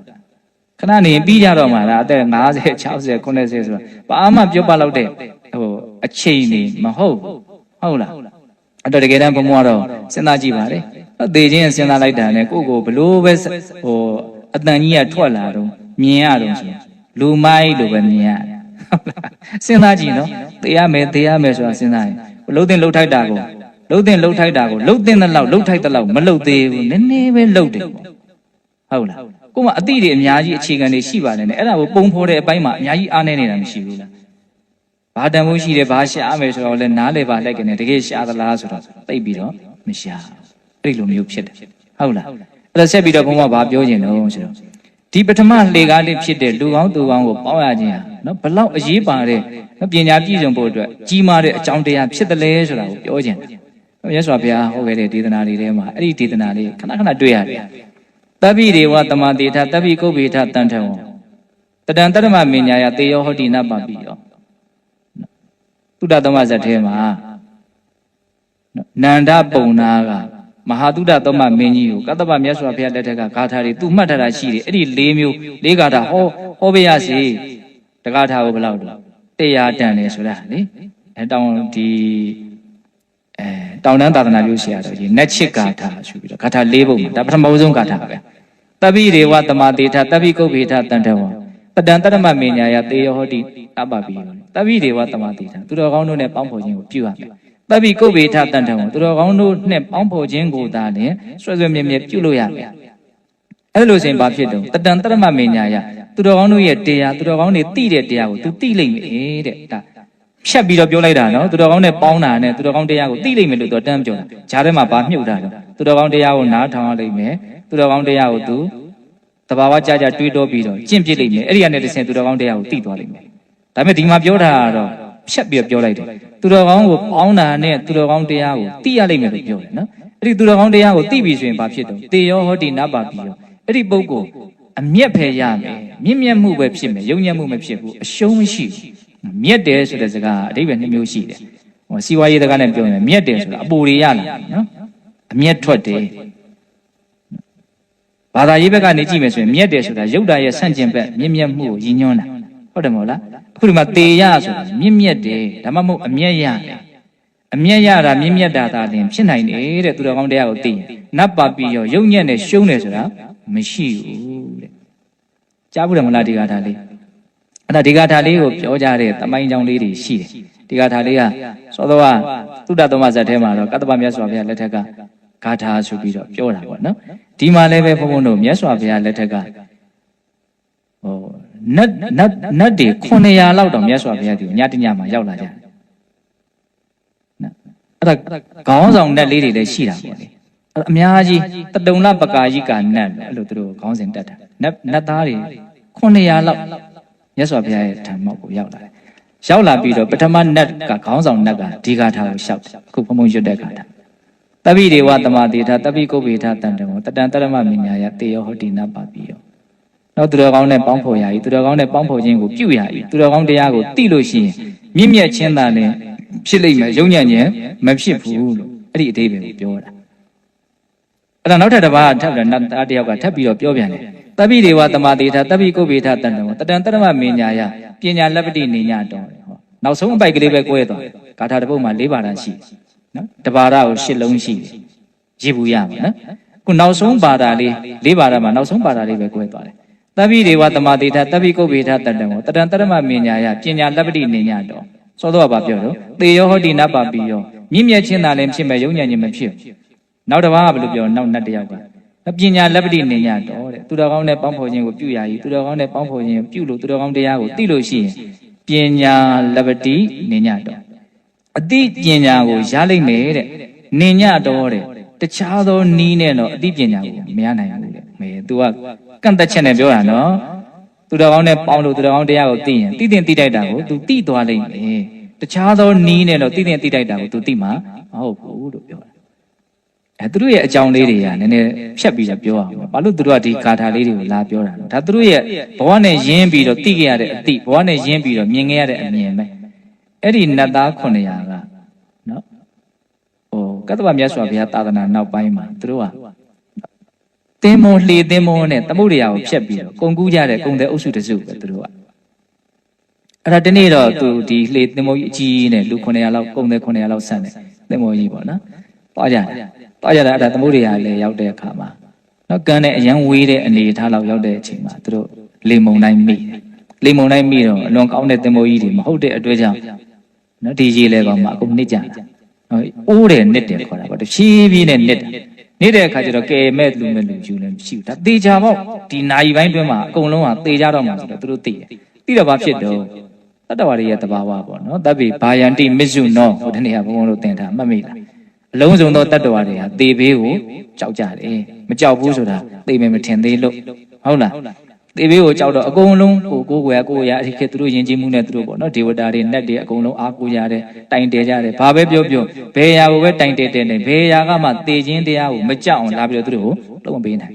းခဏနေပြီးကြတော့မှလားအသက်50 60 90ဆိုတာဘာမှပြောပလောက်တဲ့အချိန်နေမဟုတ်ဟုတ်လားအဲ့တော့တကယ်တမ်းဘုံဘုံကတော့စဉ်းစားကြည့်ပါလေသေခြင်းစဉ်းစားလိုက်တာနဲ့ကိုဘလို့ပဲအတန်ကြီးကထွက်လာတော့မြင်ရတော့ဆိုလူမိုက်လို့ပဲမြင်ရစဉ်းစားကြည့်နော်သေရမယ်ဆိုတာစဉ်းစားရင်လှုပ်တင်လှုပ်ထိုက်တာကိုလှုပ်တင်တဲ့လောက်လှုပ်ထိုက်တဲ့လောက်မလှုပ်သေးဘူးနည်းနည်းပဲလှုပ်တယ်ဟုတ်လားကိုမအတိတွေအများကြီးအခြေခံတွေရှိပါတယ်နဲ့အဲ့ဒါကိုပုံဖော်တဲ့အပိုင်းမှာအများကြီးအားနေနေတာမရှိဘူးလားဘာတန်ဖို့ရှိတယ်ဘာရှာရမယ်ဆိုတော့လဲနားလေပါလိုက်ကနေတကယ်ရှာသလားဆိုတော့သိပြီးတော့မရှာအဲ့လိုမျိုးဖြစ်တယ်ဟုတ်လားအဲ့တော့ဆက်ပြီးတော့ဘုံကဘာပြောခြင်းတော့ဆိုတော့ဒီပထမလှေကားလေးဖြစ်တဲ့လူကောင်းသူကောင်းကိုပေါင်းရခြင်းဟာနော်ဘလောက်အရေးပါတဲ့ပညာပြည့်စုံဖို့အတွက်ကြီးမားတဲ့အကြောင်းတရားဖြစ်တယ်လဲဆိုတာကိုပြောခြင်းမြတ်စွာဘုရားဟောခဲ့တဲ့ဒေသနာလေးထဲမှာအဲ့ဒီဒေသနာလေးခဏခဏတွေ့ရတယ်တပ္ပိဒေဝတမတေထတပ္ပိကုဗ္ဗေထတန်ထဝံတတံတရမမညာယတေယောဟောတိနပပိယောသုဒ္ဓသမဇတ်ထဲမှာနန္ဒပုံနာကမဟာသုဒ္ဓသမမင်းကြီးကိုကတ္တပမြတ်စွာဘုရားလက်ထက်ကဂါထာတွေသူမှတ်ထားတာရှိတယ်အဲ့ဒီ၄မျိုး၄ဂါထာဟောပေးရစီတဂါထာကိုဘယ်လောက်တော့100တန်တယ်ဆိုတာလေတောင်းဒီတောင်တန်းသာသနာပြုဆရာတော်ကြီးနတ်ချစ်ဂါထာဆိုပြီးတော့ဂါထာ၄ပုဒ်မှာဒါပထမဆုံးဂါထာပဲတပ္ပိဒေဝတမတေထတပ္ပိကုဗ္ဗေထတန်ထဝံတတံတရမမညာယတေယောဟောတိအပပိတပ္ပိဒေဝတမတေထသူတော်ကောင်းတို့နဲ့ပေါင်းဖော်ခြင်းကိုပြုရမယ်တပ္ပိကုဗ္ဗေထတန်ထဝံသူတော်ကောင်းတို့နဲ့ပေါင်းဖော်ခြင်းကိုသာလျှင်ဆွဲဆွဲမြဲမြဲပြုလို့ရမယ်အဲ့လိုဆိုရင်ဘာဖြစ်တော့တတံတရမမညာယသူတော်ကောင်းတို့ရဲ့တရားသူတော်ကောင်းတွေသိတဲ့တရားကိုသူသိလိမ့်မယ်တဲ့ဒါဖြတ်ပြီးတော့ပြောလိုက်တာနော်သူတော်ကောင်းနဲ့ပေါင်းတာနဲ့သူတော်ကောင်းတရားကိုသိလိမ့်မယ်လို့သူတန်းပြောတာဂျားထဲမှာဘာမြုပ်တာလဲသူတော်ကောင်းတရားကိုနားထောင်ရလိမ့်မယ်သူတော်ကောင်းတရားကိုသူတဘာဝကြတွေးတောပြီးတော့ကျင့်ပြစ်လိမ့်မယ်အဲ့ဒီကနေတစ်ဆင့်သူတော်ကောင်းတရားကိုသိသွားလိမ့်မယ်ဒါပေမဲ့ဒီမှာပြောတာကတော့ဖြတ်ပြီးတော့ပြောလိုက်တယ်သူတော်ကောင်းကိုပေါင်းတာနဲ့သူတော်ကောင်းတရားကိုသိရလိမ့်မယ်လို့ပြောတယ်နော်အဲ့ဒီသူတော်ကောင်းတရားကိုသိပြီဆိုရင်ဘာဖြစ်တော့တေယောဟောတိနပပိယောအဲ့ဒီပုဂ္ဂိုလ်အမျက်ဖယ်ရမယ်မြင့်မှုပဲဖြစ်မယ်ယုံညံ့မှုမဖြစ်ဘူးအရှုံးမရှိဘူးမြက်တယ်ဆိုတဲ့စကားအဓိပ္ပာယ်2မျိုးရှိတယ်ဟိုစီဝါရေးစကားနဲ့ပြောရင်မြက်တယ်ဆိုတာအပူတွေရလာနော်အမျက်ထွက်တယ်ဘာသာရေးဘက်ကနေကြည့်မယ်ဆိုရင်မြက်တယ်ဆိုတာရုပ်ဓာတ်ရဲ့ဆန့်ကျင်ဘက်မြင့်မြတ်မှုကိုရည်ညွှန်းတာဟုတ်တယ်မဟုတ်လားအခုဒီမှာတေရဆိုတာမြင့်တယ်ဒါမှမဟုတ်အမျက်ရတယ်အမျက်ရတာမြင့်မြတ်တာသာလျှင်ဖြစ်နိုင်တယ်တဲ့သူတော်ကောင်းတရားကိုသိရင်နတ်ပါပီရောရုပ်ညံ့နဲ့ရှုံးတယ်ဆိုတာမရှိဘူးတဲ့ကြားဘူးတယ်မလားဒီဂါထာလေးအဲ့ဒါဒီဂါထာလေးကိုပြောကြတဲ့တမိုင်းကြောင်းလေးတွေရှိတယ်ဒီဂါထာလေးကသောသောကသုဒ္ဓသမဇတ်ထဲမှာတော့ကတ္တပမြတ်စွာဘုရားလက်ထက်ကဂါထာဆိုပြီးတော့ပြောတာပေါ့နော်ဒီမှာလည်းပဲဘုန်းဘုန်းတို့မြတ်စွာဘုရားလက်ထက်ကနတ်တွေ900လောက်တော့မြတ်စွာဘုရားဒီညတညမှာရောက်လာကြတယ်နော်အဲ့ဒါခေါင်းဆောင်နတ်လေးတွေလည်းရှိတာပေါ့လေ အများကြီးတတုံလပကာကြီးကနတ်အဲ့လိုသူတို့ခေါင်းစဉ်တက်တာနတ်သားတွေ900လောက်မြတ်စွာဘုရားရဲ့ထံမောက်ကိုရောက်လာတယ်ရောက်လာပြီးတော့ပထမနတ်ကခေါင်းဆောင်နတ်ကဒီဂါထာကိုလျှောက်တယ်အခုဘုံဘုံရွတ်တဲ့ဂါထာတပိဒေဝတမတေထာတပိကုဗ္ဗေထတန်တမောတတံတရမမညာယတေယောဟောတိနပါပိယောနောက်သူတော်ကောင်းနဲ့ပေါင်းဖော်ရည်သူတော်ကောင်းနဲ့ပေါင်းဖော်ခြင်းကိုပြုရည်သူတော်ကောင်းတရားကိုသိလို့ရှိရင်မြင့်မြတ်ခြင်းသာလည်းဖြစ်လိမ့်မယ်ယုံညံ့ခြင်းမဖြစ်ဘူးလို့အဲ့ဒီအသေးပဲကိုပြောတာအဲ့ဒါနောက်ထပ်တစ်ပါးထပ်ပြီးတော့နတ်သားတယောက်ကထပ်ပြီးတော့ပြောပြန်တယ်တပိဒေဝတမတေထာတပိကုဗ္ဗေထတန်တမောတတံတရမမညာယပညာလက်ပတိနေညတော်ဟောနောက်ဆုံးအပိုက်ကလေးပဲကွဲသွားဂါထာတစ်ပုဒ်မှာ4ပါးတာရှိနော်တပါးတာကို10လုံးရှိတယ်ရည်ဘူးရမှာနော်ခုနောက်ဆုံးပါတာလေး4ပါးတာမှာနောက်ဆုံးပါတာလေးပဲကွဲသွားတယ်တပိဒေဝတမတေထာတပိကုဗ္ဗေထတန်တမောတတံတရမမညာယပညာလက်ပတိနေညတော်စောတော့ဘာပြောတော့သေယောဟောတိနပါပိယောမြင့်မြတ်ခြင်းသာလည်းဖြစ်မဲ့ယုံညံ့ခြင်းမဖြစ်နောက်တစ်ပါးကဘယ်လိုပြောနောက်နတ်တယောက်ကပညာလက်ပတိနေညတော်တဲ့သူတော်ကောင်းနဲ့ပေါင်းဖော်ခြင်းကိုပြုရည်သူတော်ကောင်းနဲ့ပေါင်းဖော်ခြင်းပြုလို့သူတော်ကောင်းတရားကိုသိလို့ရှိရင်ပညာလက်ပတိနေညတော်အတိပညာကိုရလိမ့်မယ်တဲ့နေညတော်တဲ့တခြားသောနီးနဲ့တော့အတိပညာကိုမရနိုင်ဘူးတဲ့မေ तू ကကန့်သက်ချက်နဲ့ပြောတာနော်သူတော်ကောင်းနဲ့ပေါင်းလို့သူတော်ကောင်းတရားကိုသိရင်သိတင်သိတိုက်တာကို तू သိသွားလိမ့်မယ်တခြားသောနီးနဲ့တော့သိတင်သိတိုက်တာကို तू သိမှာမဟုတ်ဘူးလို့ပြောတာသူတို့ရဲ့အကြောင်းလေးတွေကနည်းနည်းဖြတ်ပြီးတော့ပြောအောင်ဘာလို့သူတို့ကဒီဂါထာလေးတွေကိုလာပြောတာလဲဒါသူတို့ရဲ့ဘဝနဲ့ရင်းပြီးတော့သိခဲ့ရတဲ့အသိဘဝနဲ့ရင်းပြီးတော့မြင်ခဲ့ရတဲ့အမြင်ပဲအဲ့ဒီနတ်သား900ကနော်ကတ္တဗမြတ်စွာဘုရားသာသနာနောက်ပိုင်းမှာသူတို့ကသင်္ဘောလှေသင်္ဘောနဲ့သမုဒ္ဒရာကိုဖြတ်ပြီးတော့ကုန်ကူးကြတဲ့ကုန်တဲ့အုပ်စုတစုပဲသူတို့ကအဲ့ဒါဒီနေ့တော့သူဒီလှေသင်္ဘောကြီးအကြီးနဲ့လူ900လောက်ကုန်တဲ့900လောက်ဆန့်တယ်သင်္ဘောကြီးပေါ့နော်သွားကြတယ်အဲ့ဒါသမုဒ္ဒရာလည်းရောက်တဲ့အခါမှာနော်ကန်းနဲ့အရန်ဝေးတဲ့အနေအထားလောက်ရောက်တဲ့အချိန်မှာသူတို့လေမုန်တိုင်းမိလေမုန်တိုင်းမိတော့အလွန်ကောင်းတဲ့သင်္ဘောကြီးတွေမဟုတ်တဲ့အတွက်ကြောင့်နော်ဒီကြီးလဲကောင်မှအခုနစ်ကြတာအိုးတယ်နစ်တယ်ခေါ်တာပေါ့တဖြည်းဖြည်းနဲ့နစ်တယ်နေတဲ့အခါကျတော့ကဲမဲ့လူမဲ့လူယူလည်းမရှိဘူးဒါသေချာပေါ့ဒီနာယီပိုင်းတွင်းမှာအကုန်လုံးကသေကြတော့မှဆိုတော့သူတို့သိတယ်သိတော့ဘာဖြစ်တော့တတ္တဝါတွေရဲ့သဘာဝပေါ့နော်တပ်ပြီးဘာယန္တိမစ္စုနောဟိုတနေ့ကဘုံဘုံတို့သင်ထားမှတ်မိလားအလုံးစုံသောတတ္တဝါတွေဟာသေဘေးကိုကြောက်ကြတယ်မကြောက်ဘူးဆိုတာသိမယ်မထင်သေးလို့ဟုတ်လားသေဘေးကိုကြောက်တော့အကုန်လုံးကိုကိုယ်ကိုယ်ရအဲ့ဒီခေတ်သူတို့ယဉ်ကျေးမှုနဲ့သူတို့ပေါ့နော်ဒေဝတာတွေနတ်တွေအကုန်လုံးအားကိုးရတယ်တိုင်တယ်ကြတယ်ဘာပဲပြောဘယ်ရာကိုပဲတိုင်တယ်တဲ့ဘယ်ရာကမှသေခြင်းတရားကိုမကြောက်အောင်လာပြီးတော့သူတို့ကိုလုံးမပေးနိုင်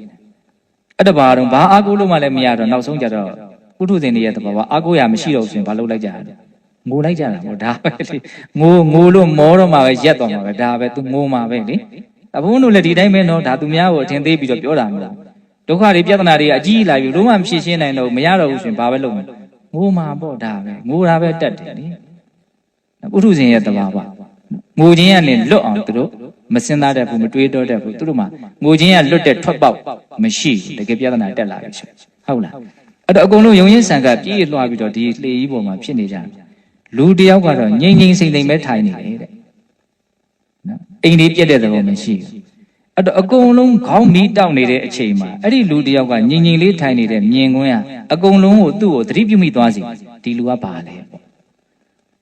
အဲ့တဘာတော့ဘာအားကိုးလို့မှလည်းမရတော့နောက်ဆုံးကြတော့ပုထုဇဉ်တွေရဲ့တဘာဝအားကိုးရမရှိတော့ဆိုရင်ဘာလုပ်လိုက်ကြရလဲငိုလိုက်ကြတာပေါ့ဒါပဲလေငိုလို့မောတော့မှပဲရက်သွားမှာပဲဒါပဲသူငိုမှာပဲလေအဘုန်းတို့လည်းဒီတိုင်းပဲနော်ဒါသူများကိုအထင်သေးပြီးတော့ပြောတာမလားဒုက္ခတွေပြဿနာတွေအကြီးလာပြီလုံးဝမဖြေရှင်းနိုင်တော့မရတော့ဘူးဆိုရင်ဘာပဲလုပ်မလဲငိုမှာပေါ့ဒါပဲငိုတာပဲတက်တယ်လေပုထုဇဉ်ရဲ့တဘာဝငိုခြင်းကနေလွတ်အောင်သူတို့မစင်သားတတ်ဘူးမတွေးတော့တတ်ဘူးသူတို့မှာငိုခြင်းကလွတ်တဲ့ထွက်ပေါက်မရှိတကယ်ပြဿနာတက်လာပြီဆိုဟုတ်လားအဲ့တော့အကုန်လုံးယုံရင်းဆန်ကပြေးလွှားပြီးတော့ဒီလှေကြီးပေါ်မှာဖြစ်နေကြတယ်လူတယောက်ကတော့ငြိမ်ငြိမ်စိမ့်စိမ့်ပဲထိုင်နေတယ်တဲ့နော်အိမ်လေးပြက်တဲ့သဘောမရှိဘူးအဲ့တော့အကုန်လုံးခေါင်းမီးတောက်နေတဲ့အချိန်မှာအဲ့ဒီလူတယောက်ကငြိမ်ငြိမ်လေးထိုင်နေတဲ့မြင်ကွင်းကအကုန်လုံးကိုသူ့ကိုသတိပြုမိသွားစီဒီလူကဘာလဲပေါ့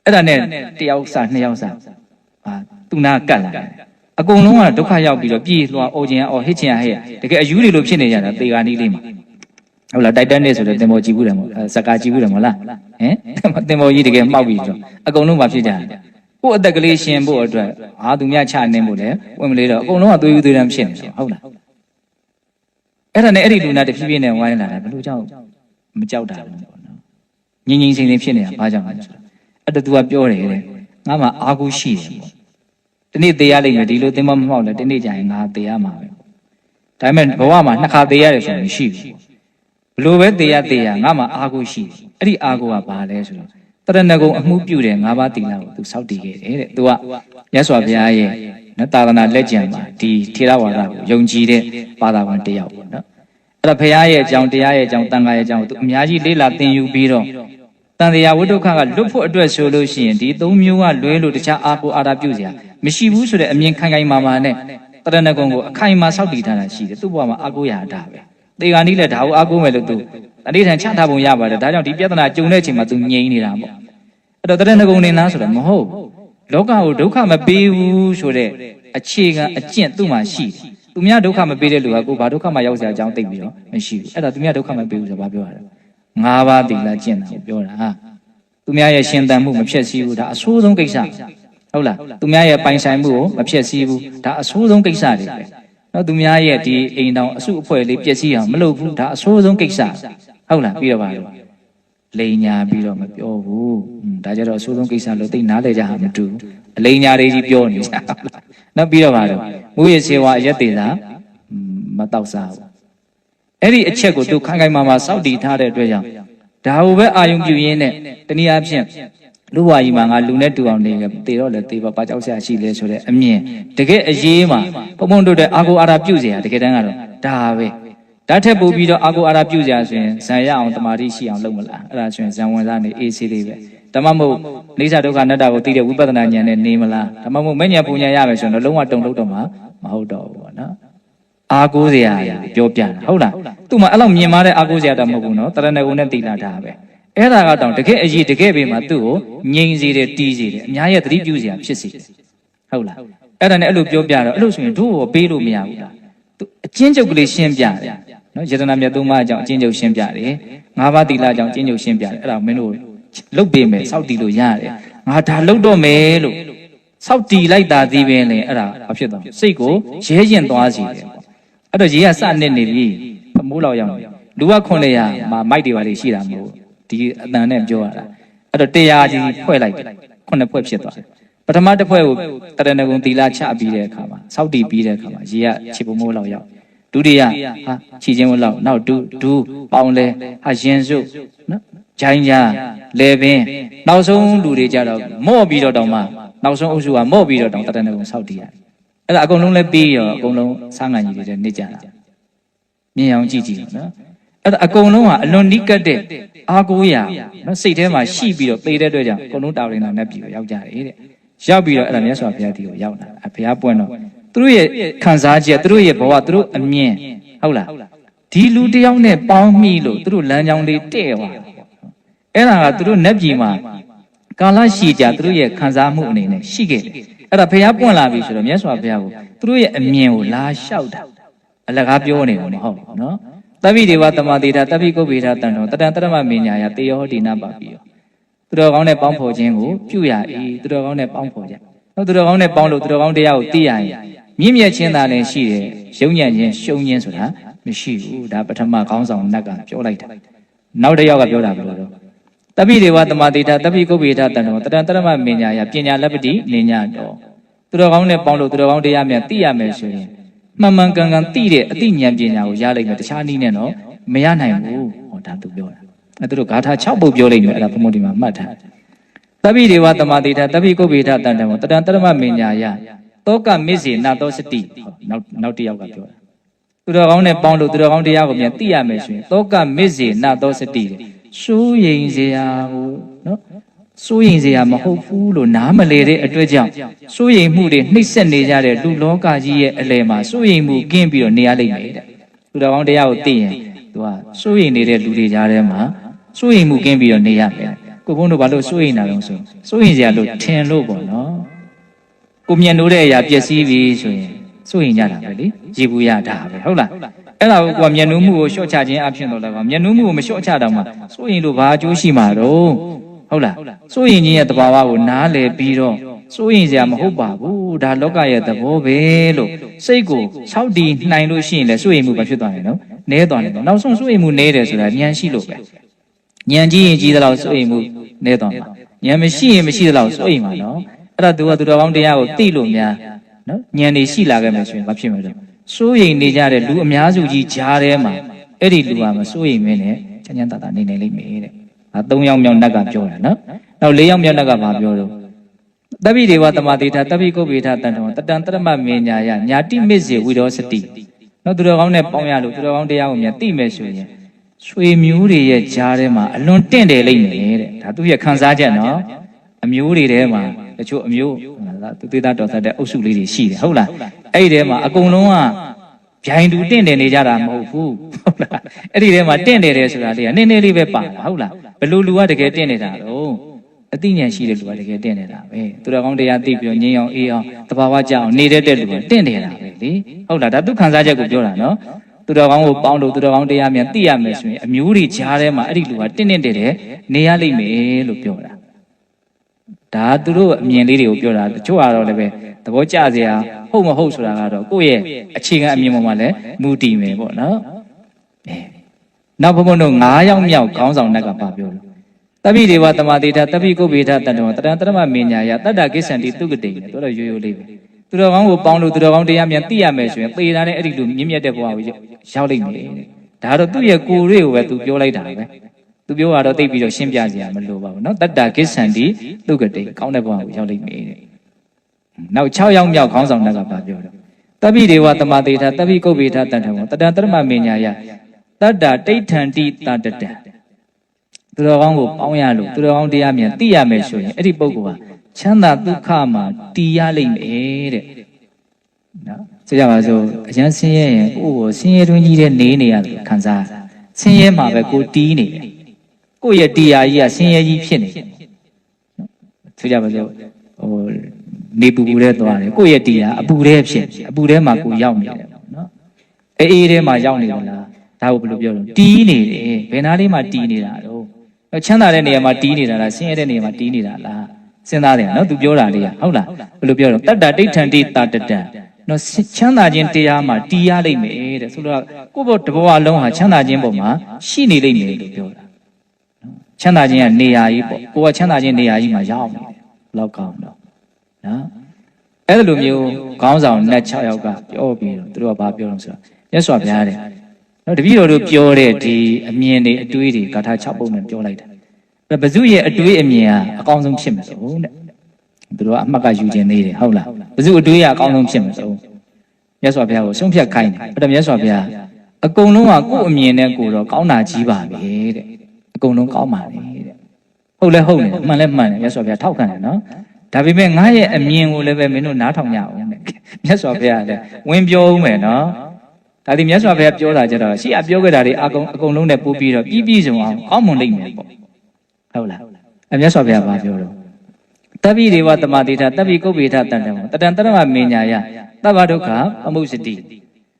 အဲ့ဒါနဲ့တယောက်စားနှစ်ယောက်စားဟာသူနာကတ်လာတယ်အကုန်လုံးကဒုက္ခရောက်ပြီးတော့ပြေးလွှာအော်ခြင်းအော်ဟစ်ခြင်းဟဲ့တကယ်အယူတွေလိုဖြစ်နေကြတာသေကာနီးလေးမှာဟုတ်လားတိုက်တန်းနေဆိုတဲ့သင်္ဘောကြည့်ဘူးတယ်မို့စကားကြည့်ဘူးတယ်မို့လားဟင်သင်္ဘောကြီးတကယ်မှောက်ပြီးတော့အကုန်လုံးမဖြစ်ကြတယ်ကို့အသက်ကလေးရှင်ဖို့အတွက်ဟာသူများချနေဖို့လေဝင်မလေးတော့အကုန်လုံးကသွေးသွေးတန်းဖြစ်နေတယ်ဟုတ်လားအဲ့ဒါနဲ့အဲ့ဒီလူနာတဖြည်းဖြည်းနဲ့ဝိုင်းလာတာဘယ်လိုကြောက်မကြောက်တာလဲပေါ့နော်ငြင်းငြင်းစိမ့်စိမ့်ဖြစ်နေတာဘာကြောင့်လဲဆိုတော့အဲ့ဒါသူကပြောတယ်တဲ့ငါမှအာဟုရှိတယ်ပေါ့ဒီနေ့သေရလိမ့်မယ်ဒီလိုသင်္ဘောမမှောက်လဲဒီနေ့ကျရင်ငါသေရမှာပဲဒါပေမဲ့ဘဝမှာနှစ်ခါသေရတယ်ဆိုရင်မရှိဘူးဘလို့ပဲသေရငါမှအာဟုရှိတယ်အဲ့ဒီအာဟုကဘာလဲဆိုတော့တရဏဂုံအမှုပြုတယ်၅ပါးသီလကိုသူစောင့်တည်ခဲ့တယ်တဲ့သူကမြတ်စွာဘုရားရဲ့နော်သာသနာလက်ကျန်မှာဒီထေရဝါဒကိုယုံကြည်တဲ့ဘာသာဝင်တစ်ယောက်ပေါ့နော်အဲ့ဒါဘုရားရဲ့အကြောင်းတရားရဲ့အကြောင်းတန်ခါရဲ့အကြောင်းကိုသူအများကြီးလေ့လာသင်ယူပြီးတော့တန်တရားဝိဒုက္ခကလွတ်ဖို့အတွက်ဆိုလို့ရှိရင်ဒီ၃မျိုးကလွဲလို့တခြားအာကိုအာရပြုစရာမရှိဘူးဆိုတဲ့အမြင်ခိုင်ခိုင်မာမာနဲ့တရဏဂုံကိုအခိုင်အမာစောင့်တည်ထားတာရှိတယ်သူ့ဘဝမှာအာကိုရာတာပဲသေဂာနီးလည်းဒါကိုအာကိုမယ်လို့သူအတိထန်ချထားပုံရပါတယ်ဒါကြောင့်ဒီပြဿနာကြုံတဲ့အချိန်မှာသူငြိမ်နေတာပေါ့အဲ့တော့တရဏဂုံနေလားဆိုတော့မဟုတ်လောကကိုဒုက္ခမပေးဘူးဆိုတဲ့အခြေခံအကျင့်သူ့မှာရှိတယ် သူများဒုက္ခမပေးတဲ့လူကကိုဘာဒုက္ခမှရောက်စရာအကြောင်းသိပြီးတော့မရှိဘူးအဲ့ဒါသူများဒုက္ခမပေးဘူးဆိုဘာပြောရလဲ၅ပါးသီလကျင့်တာကိုပြောတာသူများရဲ့ရှင်သန်မှုမဖြစ်စည်းဘူးဒါအဆိုးဆုံးကိစ္စဟုတ်လားသူများရဲ့ပိုင်ဆိုင်မှုကိုမဖြစ်စည်းဘူးဒါအဆိုးဆုံးကိစ္စတွေပဲနော်သူများရဲ့ဒီအိမ်တောင်အစုအဖွဲ့လေးပျက်စီးအောင်မလုပ်ဘူးဒါအဆိုးဆုံးကိစ္စဟုတ်လားပြီးတော့ပါလို့လိန်ညာပြီးတော့မပြောဘူးဒါကြတော့အဆိုးဆုံးကိစ္စလို့သိနားလေကြမှာမတူဘူးအလိန်ညာတွေကြီးပြောနေကြနော်ပြီးတော့ပါလို့မူရစေဝါအရက်သေးတာမတော့စားဘူးအဲ့ဒီအချက်ကိုသူခိုင်ခိုင်မာမာစောင့်တည်ထားတဲ့အတွက်ကြောင့်ဒါကိုပဲအာယုံပြုရင်းနဲ့တနည်းအားဖြင့်လူဝါကြီးမှာငါလူနဲ့တူအောင်နေကြတေတော့လေတေပါပါကြောက်ဆရာရှိလဲဆိုတဲ့အမြင်တကယ်အရေးမှာဘုံဘုံတို့တဲ့အာကိုအာရပြုเสียတကယ်တမ်းကတော့ဒါပဲဓာတ်ထက်ပို့ပြီးတော့အာကိုအာရပြုเสียဆိုရင်ဇံရအောင်တမာတိရှိအောင်လုပ်မလားအဲ့ဒါဆိုရင်ဇံဝင်စားနေအေးဆေးလေးပဲဓမ္မမို့အိဋ္ဌဒုက္ခအနတ္တကိုသိတဲ့ဝိပဿနာဉာဏ်နဲ့နေမလားဓမ္မမို့မဉဏ်ပူဉဏ်ရမယ်ဆိုရင်လုံးဝတုံလို့တော့မှာမဟုတ်တော့ဘူးပေါ့နော်အာကိုเสียပြောပြတာဟုတ်လားသူ့မှာအဲ့လောက်မြင်မာတဲ့အာကိုเสียတာမဟုတ်ဘူးနော်တရဏဂုံနဲ့တိလာတာပဲအဲ့ဒါကတော့တကယ်အရေးတကယ်ပဲမှာသူ့ကိုငြိမ်စေတယ်တီးစေတယ်အများရဲ့သတိပြုစရာဖြစ်စေတယ်ဟုတ်လားအဲ့ဒါနဲ့အဲ့လိုပြောပြတော့အဲ့လိုဆိုရင်တို့ကိုပေးလို့မရဘူးလားသူအချင်းချုပ်ကလေးရှင်းပြတယ်နော်ယတနာမြတ်သုံးပါးအကြောင်းအချင်းချုပ်ရှင်းပြတယ်၅ပါးသီလအကြောင်းအချင်းချုပ်ရှင်းပြတယ်အဲ့ဒါမင်းတို့လုတ်ပေးမယ်စောက်တီလို့ရတယ်ငါဒါလုတ်တော့မယ်လို့စောက်တီလိုက်တာသေးပင်လေအဲ့ဒါဘာဖြစ်သွားစိတ်ကိုရဲရင်သွားစီတယ်အဲ့တော့ရေကစနစ်နေပြီအမိုးလောက်ရောက်နေလူက900မှာမိုက်တွေပါလေရှိတာမဟုတ်ဒီအတန်နဲ့ပြောရတာအဲ့တော့100ကြီးဖွဲ့လိုက်9ဖွဲ့ဖြစ်သွားတယ်ပထမတစ်ဖွဲ့ကိုတရဏဂုံသီလချပြီးတဲ့အခါမှာစောက်တီပြီးတဲ့အခါမှာရေကခြေပုံမိုးလောက်ရောက်ဒုတိယဟာခြေချင်းမိုးလောက်နောက်ဒူပေါင်လဲဟာရင်စုနော်ဂျိုင်းကြားလေပင်နောက်ဆုံးလူတွေကြတော့မော့ပြီးတော့တောင်မှနောက်ဆုံးအုပ်စုကမော့ပြီးတော့တောင်တရဏဂုံစောက်တီရတယ်အဲ့ဒါအကုန်လုံးလဲပြီးရောအကုန်လုံးစားငံကြီးတွေနေကြတာမြင်အောင်ကြည့်နော်အဲ့ဒါအကုန်လုံးကအလွန်နိကတ်တဲ့အာကိုးရာနော်စိတ်ထဲမှာရှိပြီးတော့သေတဲ့အတွက်ကြောင့်အကုန်လုံးတာဝန်နာနဲ့ပြီးတော့ရောက်ကြတယ်တဲ့ရောက်ပြီးတော့အဲ့ဒါမြတ်စွာဘုရားတီကိုရောက်လာဘုရားပွင့်တော့သူတို့ရဲ့ခံစားချက်သူတို့ရဲ့ဘဝသူတို့အမြင်ဟုတ်လားဒီလူတယောက်နဲ့ပေါင်းမိလို့သူတို့လမ်းကြောင်းလေးတဲ့သွားအဲ့ဒါကသူတို့နတ်ပြည်မှာကာလရှိကြသူတို့ရဲ့ခံစားမှုအနေနဲ့ရှိခဲ့တယ်အဲ့ဒါဘုရားပွင့်လာပြီဆိုတော့မြတ်စွာဘုရားကိုသူတို့ရဲ့အမြင်ကိုလာလျှောက်တာအလကားပြောနေတယ်မဟုတ်ဘူးနော်တပိဒေဝတမတေတာတပိကုဗ္ဗေဒတန်တော်တတံတရမမင်ညာယတေယောဟောတိနာပါပိယောသူတော်ကောင်းနဲ့ပေါင်းဖော်ခြင်းကိုပြုရ၏သူတော်ကောင်းနဲ့ပေါင်းဖော်ကြနော်သူတော်ကောင်းနဲ့ပေါင်းလို့သူတော်ကောင်းတရားကိုသိရရင်မြင့်မြတ်ခြင်းသာလည်းရှိတယ်ရုံညံ့ခြင်းရှုံးခြင်းဆိုတာမရှိဘူးဒါပထမကောင်းဆောင်နတ်ကပြောလိုက်တာနောက်တစ်ယောက်ကပြောတာဘယ်လိုလဲတပိဒေဝတမတေတာတပိကုဗ္ဗေဒတန်တော်တတံတရမမင်ညာယပညာလက်ပတိနေညာတော်သူတော်ကောင်းနဲ့ပေါင်းလို့သူတော်ကောင်းတရားမြတ်သိရမယ်ဆိုရင်မှန်မှန်ကန်ကန်သိတဲ့အသိဉာဏ်ပညာကိုရလိုက်မယ်တခြားနည်းနဲ့တော့မရနိုင်ဘူးဟောဒါသူပြောတာအဲသူတို့ဂါထာ6ပုဒ်ပြောလိုက်တယ်အဲ့ဒါဘုမို့ဒီမှာမှတ်ထားတပိဒေဝတမတေတာတပိကုဗ္ဗေဒတန်တံတတံတရမမင်ညာယတောကမစ္စေနာသောစတိနောက်တစ်ယောက်ကပြောတာသူတော်ကောင်းနဲ့ပေါင်းလို့သူတော်ကောင်းတရားကိုမြန်သိရမယ်ဆိုရင်တောကမစ္စေနာသောစတိစိုးရိမ်စရာကိုနော်စိုးရိမ်စရာမဟုတ်ဘူးလို့နားမလည်တဲ့အတွက်ကြောင့်စိုးရိမ်မှုတွေနှိမ့်ဆက်နေကြတဲ့လူလောကကြီးရဲ့အလယ်မှာစိုးရိမ်မှုကင်းပြီးတော့နေရလိမ့်မယ်တဲ့သူတော်ကောင်းတရားကိုသိရင်သူကစိုးရိမ်နေတဲ့လူတွေကြားထဲမှာစိုးရိမ်မှုကင်းပြီးတော့နေရမယ်ကိုဘုန်းတို့ဘာလို့စိုးရိမ်တာလဲဆိုစိုးရိမ်စရာလို့ထင်လို့ပေါ့နော်ကိုမြင်လို့တဲ့အရာပျက်စီးပြီဆိုရင်စိုးရိမ်ကြတာပဲလေရေဘူးရတာပဲဟုတ်လားအဲ့ဒါကိုမျက်နှာမှုကိုလျှော့ချခြင်းအဖြစ်တော့လည်းမျက်နှာမှုကိုမလျှော့ချတော့မှစိုးရိမ်လို့ဘာအကျိုးရှိမှာတော့ဟုတ်လားစိုးရင်ကြီးရဲ့တဘာဝကိုနားလည်ပြီးတော့စိုးရင်စရာမဟုတ်ပါဘူးဒါလောကရဲ့သဘောပဲလို့စိတ်ကို၆တီနိုင်လို့ရှိရင်လည်းစိုးရင်မှုဘာဖြစ်သွားလဲနော်နဲသွားတယ်နောက်ဆုံးစိုးရင်မှုနဲတယ်ဆိုတာဉာဏ်ရှိလို့ပဲဉာဏ်ကြီးရင်ကြီးသလောက်စိုးရင်မှုနဲသွားမှာဉာဏ်မရှိရင်မရှိသလောက်စိုးရင်မှာနော်အဲ့ဒါသူတော်ကောင်းတရားကိုသိလို့များနော်ဉာဏ်တွေရှိလာခဲ့မယ်ဆိုရင်ဘာဖြစ်မလဲစိုးရင်နေကြတဲ့လူအများစုကြီးကြားထဲမှာအဲ့ဒီလူကမစိုးရင်မင်းနဲ့ချမ်းချမ်းသာသာနေနေလိမ့်မယ်တဲ့3ယောက်မြောက်နတ်ကပြောတာနော်နောက်4ယောက်မြောက်နတ်ကဘာပြောတော့တပိဒေဝတမတေတာတပိကုဗ္ဗေဒတန်တော်တတံတရမမင်ညာယညာတိမစ္စေဝိရောစတိနော်သူတော်ကောင်းနဲ့ပေါင်းရလို့သူတော်ကောင်းတရားကိုမြန်သိမယ်ဆိုရင်ဆွေမျိုးတွေရဲ့ကြားထဲမှာအလွန်တင့်တယ်လိမ့်မယ်တဲ့ဒါသူရဲ့ခံစားချက်နော်အမျိုးတွေထဲမှာတချို့အမျိုးသူသေးသားတော်သက်တဲ့အုပ်စုလေးတွေရှိတယ်ဟုတ်လားအဲ့ဒီထဲမှာအကုန်လုံးကဗျိုင်တူတင့်တယ်နေကြတာမဟုတ်ဘူးဟုတ်လားအဲ့ဒီထဲမှာတင့်တယ်တယ်ဆိုတာလေးကနည်းနည်းလေးပဲပါဟုတ်လားဘယ်လိုလူကတကယ်တင့်နေတာတော့ အသိဉာဏ်ရှိတဲ့လူကတကယ်တင့်နေတာပဲသူတော်ကောင်းတရားသိပြီးတော့ငြိမ်းအောင်အေးအောင်တဘာဝကြအောင်နေတဲ့လူကတင့်နေတာပဲလေဟုတ်လားဒါသူခံစားချက်ကိုပြောတာနော်သူတော်ကောင်းကိုပေါင်းလို့သူတော်ကောင်းတရားများသိရမယ်ဆိုရင်အမျိုးတွေကြားထဲမှာအဲ့ဒီလူကတင့်တယ်နေရလိမ့်မယ်လို့ပြောတာဒါသူတို့အမြင်လေးတွေကိုပြောတာတချို့ကတော့လည်းပဲသဘောကျစရာဟုတ်မဟုတ်ဆိုတာကတော့ကိုယ့်ရဲ့အခြေခံအမြင်ပေါ်မှာလည်းမူတည်မယ်ပေါ့နော်နောက်ဘုန်းဘုန်းတို့9ယောက်မြောက်ခေါင်းဆောင်တက်ကပါပြောလို့တပိဒေဝတမတေထတပိကုဗ္ဗေထတတ္တဝတရံတရမမေညာယတတ္တကိစ္ဆန္တိတုကတိတို့တော့ရိုးရိုးလေးပဲသူတော်ကောင်းကိုပေါင်းလို့သူတော်ကောင်းတရားများသိရမယ်ဆိုရင်သေတာနဲ့အဲ့ဒီလိုမြင့်မြတ်တဲ့ဘဝကိုရောက်လိမ့်မယ်ဒါတော့သူ့ရဲ့ကိုယ်လေးကိုပဲသူပြောလိုက်တာပဲသူပြောတာတော့သိပြီးတော့ရှင်းပြစရာမလိုပါဘူးနော်တတ္တကိစ္ဆန္တိတုကတိကောင်းတဲ့ဘဝကိုရောက်လိမ့်မယ်တဲ့နောက်6ယောက်မြောက်ခေါင်းဆောင်တက်ကပါပြောတော့တပိဒေဝတမတေထတပိကုဗ္ဗေထတတ္တဝတရံတရမမေညာယတတ္တဋိဋ္ဌန္တိတတ္တတံသူတော်ကောင်းကိုပေါင်းရလို့သူတော်ကောင်းတရားမြန်သိရမယ်ဆိုရင်အဲ့ဒီပုဂ္ဂိုလ်ဟာချမ်းသာဒုက္ခမှာတည်ရလိမ့်မယ်တဲ့နော်ဆိုကြပါစို့အကျဉ်းဆင်းရဲရင်ကိုယ့်ကိုဆင်းရဲတွင်းကြီးတဲ့နေရတယ်ခံစားဆင်းရဲမှာပဲကိုတီးနေတယ်ကိုယ့်ရဲ့တရားကြီးကဆင်းရဲကြီးဖြစ်နေတယ်ဆိုကြပါစို့နေပူတဲ့သွားတယ်ကိုယ့်ရဲ့တရားအပူတဲ့ဖြစ်အပူထဲမှာကိုရောက်နေတယ်နော်အေးထဲမှာရောက်နေတယ်လားဒါကိုဘယ်လိုပြောလဲတီးနေတယ်ဘယ်နာလေးမှာတီးနေတာတော့ချမ်းသာတဲ့နေရာမှာတီးနေတာလားဆင်းရဲတဲ့နေရာမှာတီးနေတာလားစဉ်းစားတယ်နော်သူပြောတာလေးဟုတ်လားဘယ်လိုပြောတော့တတ္တဋိဋ္ဌန္တိတတ္တတံနော်ချမ်းသာခြင်းတရားမှာတီးရလိမ့်မယ်တဲ့ဆိုတော့ကိုယ့်ဘတဘောအလုံးဟာချမ်းသာခြင်းပုံမှာရှိနေလိမ့်မယ်လို့ပြောတာနော်ချမ်းသာခြင်းကနေရာကြီးပေါ့ကိုယ်ကချမ်းသာခြင်းနေရာကြီးမှာရောက်နေတယ်လောက်ကောင်းတော့နော်အဲ့လိုမျိုးခေါင်းဆောင်နဲ့6ယောက်ကပြောပြီးတော့သူတို့ကဘာပြောလို့ဆိုတော့မြတ်စွာဘုရားတဲ့နော်တပည့်တော်တို့ပြောတဲ့ဒီအမြင်တွေအတွေးတွေဂါထာ6ပုဒ်နဲ့ပြောလိုက်တာဘဇုရဲ့အတွေးအမြင်ကအကောင်းဆုံးဖြစ်မှာဆိုတဲ့သူတို့ကအမှတ်ကယူခြင်းသေးတယ်ဟုတ်လားဘဇုအတွေးကအကောင်းဆုံးဖြစ်မှာဆိုမြတ်စွာဘုရားကိုဆုံးဖြတ်ခိုင်းတယ်အဲ့တော့မြတ်စွာဘုရားအကုန်လုံးကကိုယ့်အမြင်နဲ့ကိုယ်တော့ကောင်းတာကြီးပါပဲတဲ့အကုန်လုံးကောင်းပါလေတဲ့ဟုတ်လဲဟုတ်တယ်မှန်လဲမှန်တယ်မြတ်စွာဘုရားထောက်ခံတယ်နော်ဒါပေမဲ့ငါရဲ့အမြင်ကိုလည်းပဲမင်းတို့နားထောင်ကြအောင်တဲ့မြတ်စွာဘုရားလည်းဝင်ပြောဦးမယ်နော်ဒါဒီမြတ်စွာဘုရားပြောတာကြတော့ရှေ့အပြောခဲ့တာတွေအကုန်လုံးနဲ့ပို့ပြီးတော့ပြည့်စုံအောင်ကောင်းမွန်လိမ့်မယ်ပေါ့ဟုတ်လားအမြတ်စွာဘုရားဘာပြောတော့တပိဒေဝတမတေထတပိကုဗ္ဗေထတတ္တံတတံတရမမေညာယသဗ္ဗဒုက္ခအမှုစတိ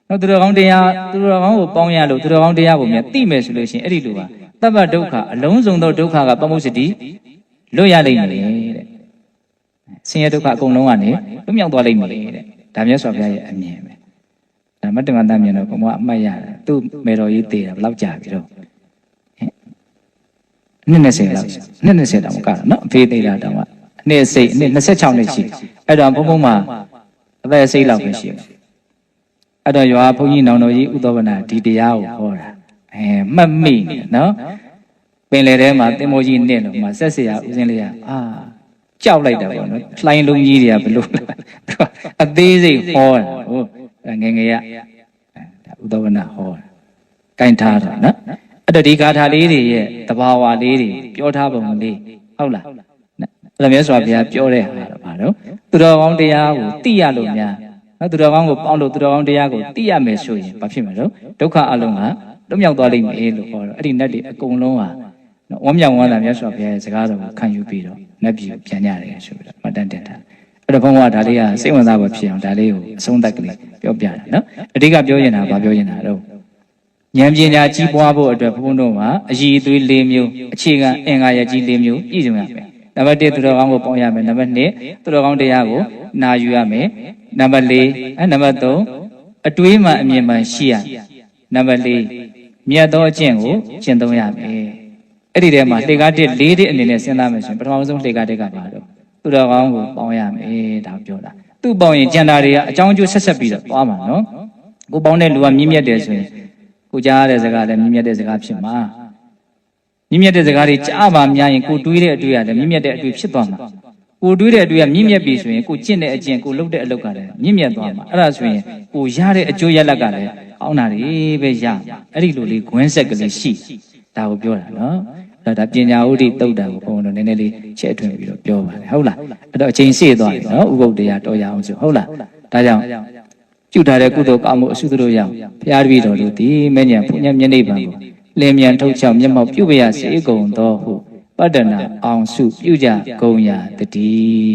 နော်သူတော်ကောင်းတရားသူတော်ကောင်းကိုပေါင်းရလို့သူတော်ကောင်းတရားကိုမြတ်သိမယ်ဆိုလို့ရှိရင်အဲ့ဒီလိုပါသဗ္ဗဒုက္ခအလုံးစုံသောဒုက္ခကပမှုစတိလွတ်ရလိမ့်မယ်တဲ့ဆင်းရဲဒုက္ခအကုန်လုံးကနေလွတ်မြောက်သွားလိမ့်မယ်တဲ့ဒါမြတ်စွာဘုရားရဲ့အမြင်ပဲဒါမတ္တမတမြင်တော့ဘုံကအမှတ်ရတယ်သူ့မေတော်ကြီးသေးတာဘယ်လောက်ကြာပြီတော့နှစ်20လောက်နှစ်20တောင်ကတော့နော်အဖေးသေးတာတောင်ကအနှစ်စိတ်အနှစ်26နှစ်ရှိအဲ့တော့ဘုံမှာအသက်စိတ်လောက်ပဲရှိတယ်အဲ့တော့ရွာဘုန်းကြီးနောင်တော်ကြီးဥသောဝနာဒီတရားကိုဟောတာမှတ်မိနော်ပင်လယ်ထဲမှာသင်္ဘောကြီးနဲ့လို့မှဆက်เสียဥစဉ်လေးကြောက်လိုက်တာပေါ့နော်လှိုင်းလုံးကြီးတွေကဘလို့အသေးစိတ်ဟောတာဟုတ်ငယ်ငယ်ရဒါဥသောဝနာဟောတာကင်ထားတာနော်အဲ့တော့ဒီဂါထာလေးတွေရဲ့တဘာဝလေးတွေပြောထားပုံလေးဟုတ်လားအဲ့မြတ်စွာဘုရားပြောတဲ့ဟာတော့ဘာလို့သူတော်ကောင်းတရားကိုသိရလို့များနော်သူတော်ကောင်းကိုပေါင်းလို့သူတော်ကောင်းတရားကိုသိရမယ်ဆိုရင်ဘာဖြစ်မှာတော့ဒုက္ခအလုံးကလွတ်မြောက်သွားလိမ့်မယ်လို့ဟောတော့အဲ့ဒီနတ်တွေအကုန်လုံးဟာဝမ်းမြောက်ဝမ်းသာမြတ်စွာဘုရားရဲ့စကားတော်ကိုခံယူပြီးတော့နတ်ပြည်ကိုပြန်ကြတယ်ဆိုပြီးတော့မှတ်တမ်းတင်တာအဲ့တော့ဘုန်းကဒါလေးကစိတ်ဝင်စားဖို့ဖြစ်အောင်ဒါလေးကိုအဆုံးသတ်ကလေးပြောပြတာနော်အဓိကပြောရင်ဘာပြောရင်တော့ဉာဏ်ပညာကြီးပွားဖို့အတွက်ဘုန်းတို့မှာအည်အသွေး၄မျိုးအခြေခံအင်္ဂါရကြီး၄မျိုးပြည့်စုံရမယ်နံပါတ်1သူတော်ကောင်းကိုပေါင်းရမယ်နံပါတ်2သူတော်ကောင်းတရားကိုနာယူရမယ်နံပါတ်4နံပါတ်3အတွေးမှအမြင်မှရှိရနံပါတ်4မြတ်သောအကျင့်ကိုကျင့်သုံးရမယ်အဲ့ဒီထဲမှာလှေကားတစ်၄တစ်အနေနဲ့စဉ်းစားမယ်ဆိုရင်ပထမဆုံးလှေကားတစ်ကပါတော့သူတော်ကောင်းကိုပေါင်းရမယ်ဒါပြောတာသူ့ပေါင်းရင်ကျန်တာတွေကအကြောင်းအကျိုးဆက်ဆက်ပြီးတော့သွားမှာနော်ကိုပေါင်းတဲ့လူကမြင့်မြတ်တယ်ဆိုရင်ကိုကြားရတဲ့စကားလည်းမြင့်မြတ်တဲ့စကားဖြစ်မှာမြင့်မြတ်တဲ့စကားတွေကြားပါများရင်ကိုတွေးတဲ့အတွေ့အကြုံလည်းမြင့်မြတ်တဲ့အတွေ့ဖြစ်သွားမှာကိုတွေးတဲ့အတွေ့အကြုံမြင့်မြတ်ပြီဆိုရင်ကိုကျင့်တဲ့အကျင့်ကိုလုပ်တဲ့အလုပ်ကလည်းမြင့်မြတ်သွားမှာအဲ့ဒါဆိုရင်ကိုရတဲ့အကျိုးရလဒ်ကလည်းကောင်းတာတွေပဲရမှာအဲ့ဒီလိုလေးဂွင်းဆက်ကလေးရှိဒါကိုပြောတာနော်အဲ့ဒါပညာဥဒိတုတ်တာကိုဘုံတော့နည်းနည်းလေးချဲ့ထွင်ပြီးတော့ပြောပါတယ်ဟုတ်လားအဲ့တော့အချိန်စေ့သွားပြီနော်ဥပုပ်တရားတော်ရအောင်ဆိုဟုတ်လားဒါကြောင့်ပြုထားတဲ့ကုသိုလ်ကောင်းမှုအစုတို့ရအောင်ဘုရားတပည့်တော်တို့ဒီမဉ္ဇဉ်ဘုညမျက်နှိပ်ပံကိုလင်းမြန်ထုတ်ချောက်မျက်မှောက်ပြုပရစေကုန်သောဟု ပတ္တနာအောင်စုပြုကြကုန်ရာတည်း